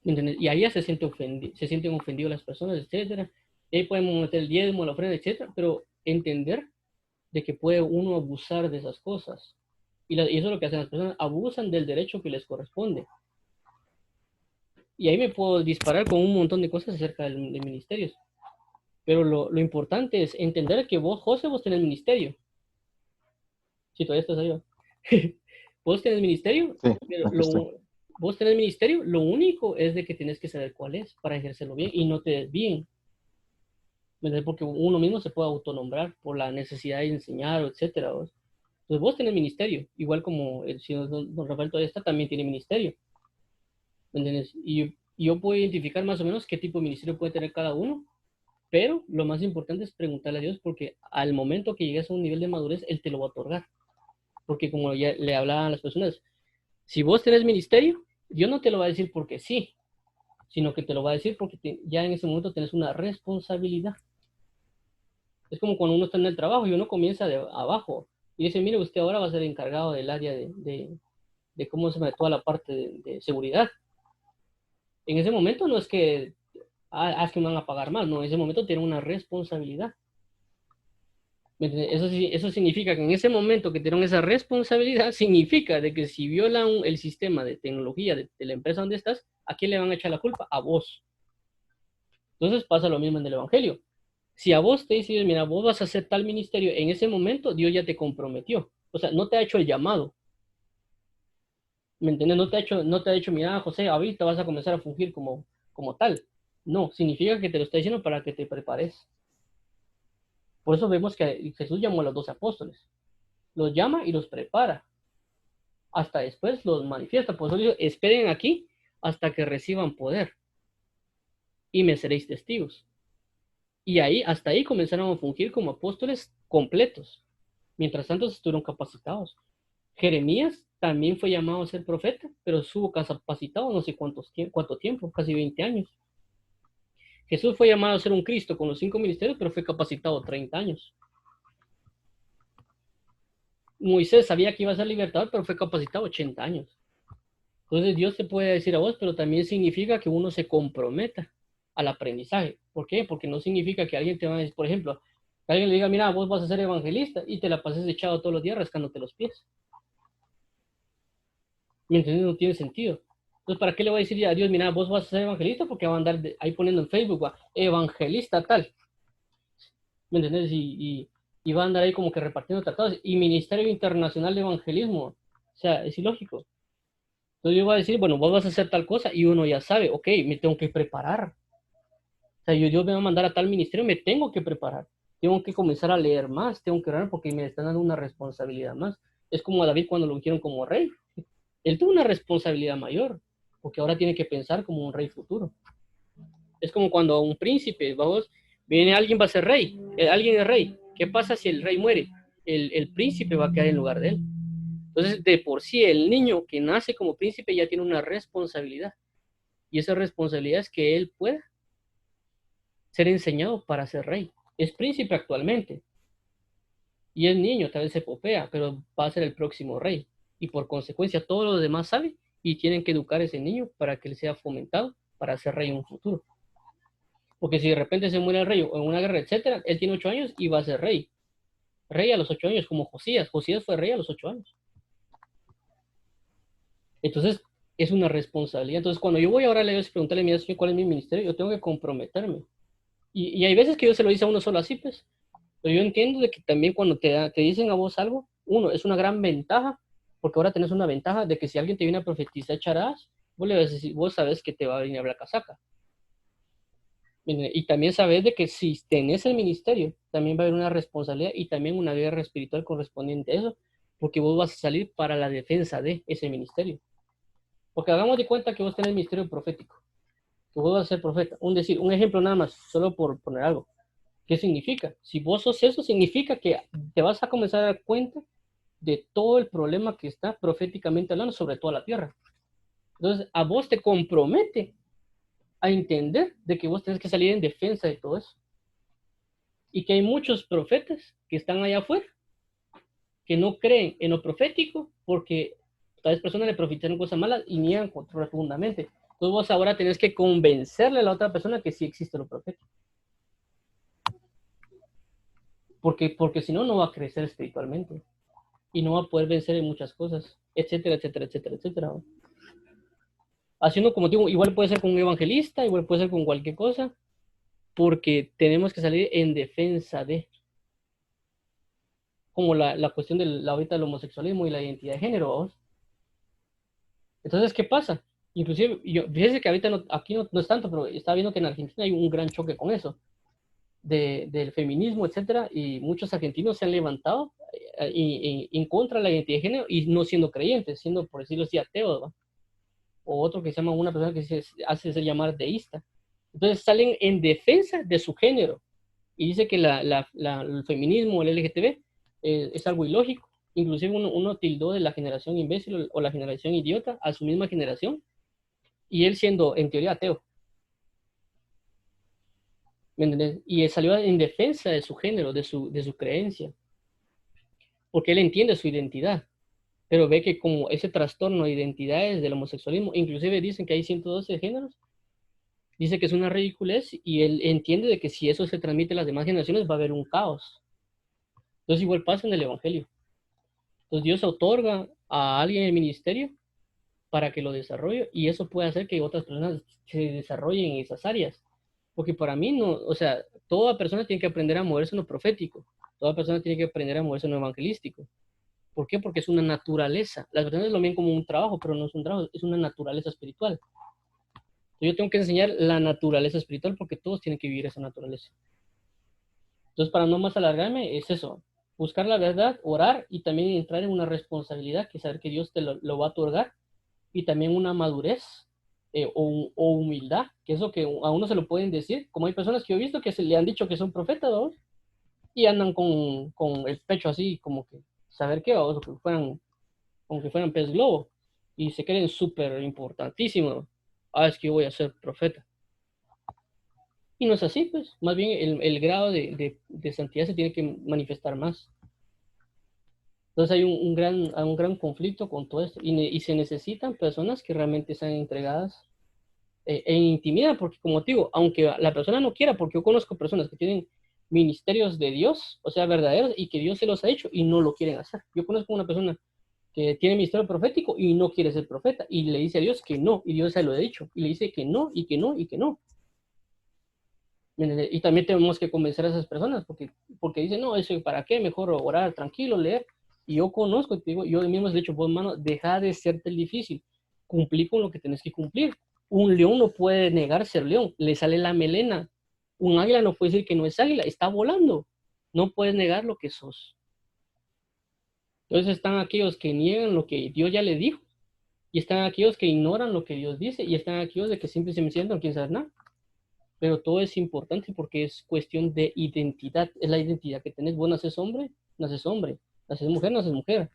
¿Entendés? Y ahí ya se sienten ofendidos las personas, etcétera. Y ahí podemos meter el diezmo, la ofrenda, etcétera, pero entender de que puede uno abusar de esas cosas. Y eso es lo que hacen las personas, abusan del derecho que les corresponde. Y ahí me puedo disparar con un montón de cosas acerca de ministerios. Pero lo importante es entender que vos, José, vos tenés ministerio. Si todavía estás ahí, vos tenés ministerio, Sí, pero aquí estoy. vos tenés ministerio, lo único es de que tienes que saber cuál es para ejercerlo bien y no te desvíen. Porque uno mismo se puede autonombrar por la necesidad de enseñar, etcétera. Entonces vos tenés ministerio, igual como el señor don Rafael todavía está, también tiene ministerio. ¿Me entiendes? Y yo puedo identificar más o menos qué tipo de ministerio puede tener cada uno, pero lo más importante es preguntarle a Dios porque al momento que llegues a un nivel de madurez, Él te lo va a otorgar. Porque como ya le hablaban a las personas, si vos tenés ministerio, Dios no te lo va a decir porque sí, sino que te lo va a decir porque ya en ese momento tenés una responsabilidad. Es como cuando uno está en el trabajo y uno comienza de abajo y dice, mire, usted ahora va a ser encargado del área de cómo se llama toda la parte de seguridad. En ese momento no es que, es que me van a pagar más, no, en ese momento tienen una responsabilidad. Eso significa que en ese momento que tienen esa responsabilidad, significa de que si violan el sistema de tecnología de la empresa donde estás, ¿a quién le van a echar la culpa? A vos. Entonces pasa lo mismo en el Evangelio. Si a vos te dice, mira, vos vas a hacer tal ministerio, en ese momento Dios ya te comprometió. O sea, no te ha hecho el llamado. ¿Me entiendes? No te ha dicho, mira, José, ahorita vas a comenzar a fungir como tal. No, significa que te lo está diciendo para que te prepares. Por eso vemos que Jesús llamó a los 12 apóstoles. Los llama y los prepara. Hasta después los manifiesta. Por eso dijo, esperen aquí hasta que reciban poder. Y me seréis testigos. Y ahí, hasta ahí comenzaron a fungir como apóstoles completos. Mientras tanto, estuvieron capacitados. Jeremías también fue llamado a ser profeta, pero estuvo capacitado no sé cuánto tiempo, casi 20 años. Jesús fue llamado a ser un Cristo con los 5 ministerios, pero fue capacitado 30 años. Moisés sabía que iba a ser libertador, pero fue capacitado 80 años. Entonces Dios te puede decir a vos, pero también significa que uno se comprometa al aprendizaje. ¿Por qué? Porque no significa que alguien te va a decir, por ejemplo, que alguien le diga, mira, vos vas a ser evangelista y te la pases echado todos los días rascándote los pies. ¿Me entiendes? No tiene sentido. Entonces, ¿para qué le voy a decir a Dios, mira, vos vas a ser evangelista? Porque va a andar ahí poniendo en Facebook, evangelista tal. ¿Me entiendes? Y va a andar ahí como que repartiendo tratados. Y Ministerio Internacional de Evangelismo. O sea, es ilógico. Entonces yo voy a decir, bueno, vos vas a hacer tal cosa y uno ya sabe, ok, me tengo que preparar. O sea, Dios me va a mandar a tal ministerio, me tengo que preparar. Tengo que comenzar a leer más, tengo que orar porque me están dando una responsabilidad más. Es como a David cuando lo hicieron como rey. Él tuvo una responsabilidad mayor, porque ahora tiene que pensar como un rey futuro. Es como cuando un príncipe, vamos, viene alguien va a ser rey, alguien es rey. ¿Qué pasa si el rey muere? El príncipe va a quedar en lugar de él. Entonces, de por sí, el niño que nace como príncipe ya tiene una responsabilidad. Y esa responsabilidad es que él pueda ser enseñado para ser rey. Es príncipe actualmente. Y es niño, tal vez se popea, pero va a ser el próximo rey. Y por consecuencia, todos los demás saben y tienen que educar a ese niño para que él sea fomentado para ser rey en un futuro. Porque si de repente se muere el rey o en una guerra, etcétera, él tiene 8 años y va a ser rey. Rey a los 8 años, como Josías. Josías fue rey a los 8 años. Entonces, es una responsabilidad. Entonces, cuando yo voy ahora a Dios y preguntarle, mira, Señor, ¿cuál es mi ministerio? Yo tengo que comprometerme. Y hay veces que Dios se lo dice a uno solo así, pues. Pero yo entiendo de que también cuando te dicen a vos algo, uno, es una gran ventaja, porque ahora tenés una ventaja de que si alguien te viene a profetizar echarás, vos le vas a decir, vos sabes que te va a venir a hablar casaca. Y también sabes de que si tenés el ministerio, también va a haber una responsabilidad y también una guerra espiritual correspondiente a eso, porque vos vas a salir para la defensa de ese ministerio. Porque hagamos de cuenta que vos tenés el ministerio profético, que vos vas a ser profeta. Un ejemplo nada más, solo por poner algo. ¿Qué significa? Si vos sos eso, significa que te vas a comenzar a dar cuenta de todo el problema que está proféticamente hablando sobre toda la tierra. Entonces, a vos te compromete a entender de que vos tenés que salir en defensa de todo eso. Y que hay muchos profetas que están allá afuera, que no creen en lo profético porque tal vez personas le profetaron cosas malas y niegan profundamente. Entonces vos ahora tenés que convencerle a la otra persona que sí existe lo profético. Porque si no, no va a crecer espiritualmente. Y no va a poder vencer en muchas cosas, etcétera, etcétera, etcétera, etcétera. Haciendo como digo, igual puede ser con un evangelista, igual puede ser con cualquier cosa, porque tenemos que salir en defensa de, como la cuestión ahorita del homosexualismo y la identidad de género, ¿vos? Entonces, ¿qué pasa? Inclusive, fíjese que ahorita aquí no es tanto, pero estaba viendo que en Argentina hay un gran choque con eso, del feminismo, etcétera, y muchos argentinos se han levantado en contra de la identidad de género y no siendo creyentes, siendo, por decirlo así, ateos, ¿va? O otro que se llama una persona que se hace llamar deísta. Entonces salen en defensa de su género y dice que el feminismo, el LGTB, es algo ilógico. Inclusive uno tildó de la generación imbécil o la generación idiota a su misma generación y él siendo en teoría ateo. ¿Me entiendes? Y él salió en defensa de su género, de su creencia, porque él entiende su identidad, pero ve que como ese trastorno de identidades del homosexualismo, inclusive dicen que hay 112 géneros, Dice que es una ridiculez y él entiende de que si eso se transmite a las demás generaciones va a haber un caos. Entonces igual pasa en el Evangelio. Entonces Dios otorga a alguien el ministerio para que lo desarrolle y eso puede hacer que otras personas se desarrollen en esas áreas. Porque para mí no, o sea, toda persona tiene que aprender a moverse en lo profético, toda persona tiene que aprender a moverse en lo evangelístico. ¿Por qué? Porque es una naturaleza. Las personas lo ven como un trabajo, pero no es un trabajo, es una naturaleza espiritual. Yo tengo que enseñar la naturaleza espiritual porque todos tienen que vivir esa naturaleza. Entonces, para no más alargarme, es eso, buscar la verdad, orar y también entrar en una responsabilidad que es saber que Dios te lo va a otorgar y también una madurez o humildad, que es lo que a uno se lo pueden decir, como hay personas que yo he visto que se le han dicho que son profetas, ¿no? Y andan con el pecho así, como que saber qué, o que fueran, como que fueran pez globo, y se creen súper importantísimos. Ah, es que yo voy a ser profeta. Y no es así, pues, más bien el grado de santidad se tiene que manifestar más. Entonces hay un gran conflicto con todo esto y se necesitan personas que realmente sean entregadas en intimidad, porque como te digo, aunque la persona no quiera, porque yo conozco personas que tienen ministerios de Dios, o sea, verdaderos, y que Dios se los ha hecho y no lo quieren hacer. Yo conozco una persona que tiene ministerio profético y no quiere ser profeta, y le dice a Dios que no, y Dios se lo ha dicho, y le dice que no, y que no, y que no. Y también tenemos que convencer a esas personas, porque dicen, no, eso para qué, mejor orar tranquilo, leer. Y yo conozco, te digo, yo mismo les he dicho, pues hermano, deja de serte el difícil, cumplí con lo que tenés que cumplir. Un león no puede negar ser león, le sale la melena. Un águila no puede decir que no es águila, está volando. No puedes negar lo que sos. Entonces están aquellos que niegan lo que Dios ya le dijo, y están aquellos que ignoran lo que Dios dice, y están aquellos de que siempre se me sientan, quién sabe nada. Pero todo es importante porque es cuestión de identidad, es la identidad que tenés. Vos naces hombre, naces mujer.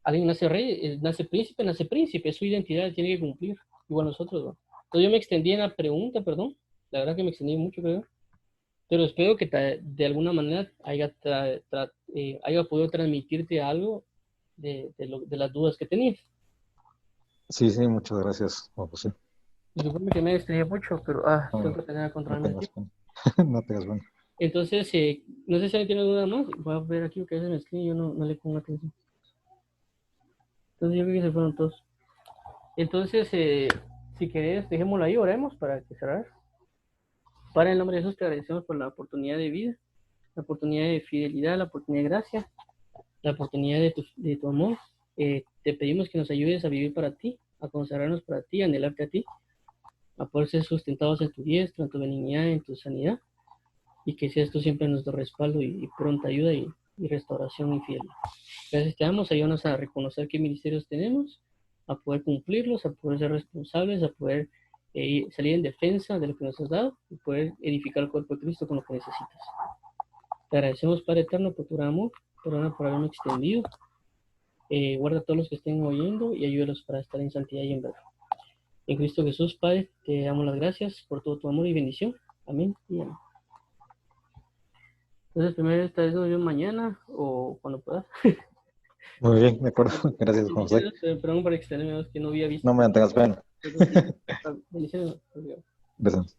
Alguien nace rey, nace príncipe, es su identidad, tiene que cumplir, igual nosotros, ¿no? Entonces yo me extendí en la pregunta, perdón, la verdad que me extendí mucho, creo, pero espero que de alguna manera haya podido transmitirte algo de las dudas que tenías. Sí, sí, muchas gracias, Juan José. Disculpe que me extendí mucho, pero tengo No, que tener que no controlarme el tengas tiempo. pena. No tengas pena. Entonces, no sé si alguien tiene duda más. Voy a ver aquí porque a veces me escriben y yo no le pongo atención. Entonces, yo creo que se fueron todos. Entonces, si querés, dejémoslo ahí, oremos para que cerrar. Para en el nombre de Jesús te agradecemos por la oportunidad de vida, la oportunidad de fidelidad, la oportunidad de gracia, la oportunidad de tu amor. Te pedimos que nos ayudes a vivir para ti, a consagrarnos para ti, a anhelarte a ti, a poder ser sustentados en tu diestra, en tu benignidad, en tu sanidad, y que seas tú siempre nuestro respaldo y pronta ayuda y restauración y fidelidad. Gracias te damos, ayúdanos a reconocer qué ministerios tenemos, a poder cumplirlos, a poder ser responsables, a poder salir en defensa de lo que nos has dado y poder edificar el cuerpo de Cristo con lo que necesitas. Te agradecemos, Padre Eterno, por tu gran amor, perdona por haberme extendido. Guarda a todos los que estén oyendo y ayúdalos para estar en santidad y en verdad. En Cristo Jesús, Padre, te damos las gracias por todo tu amor y bendición. Amén y amén. Entonces, primero esta vez yo mañana o cuando puedas. Muy bien, de acuerdo. Gracias, Juan José. Bendiciones, perdón por extenderme, que no había visto. No me tengas pena. Bendiciones. Gracias.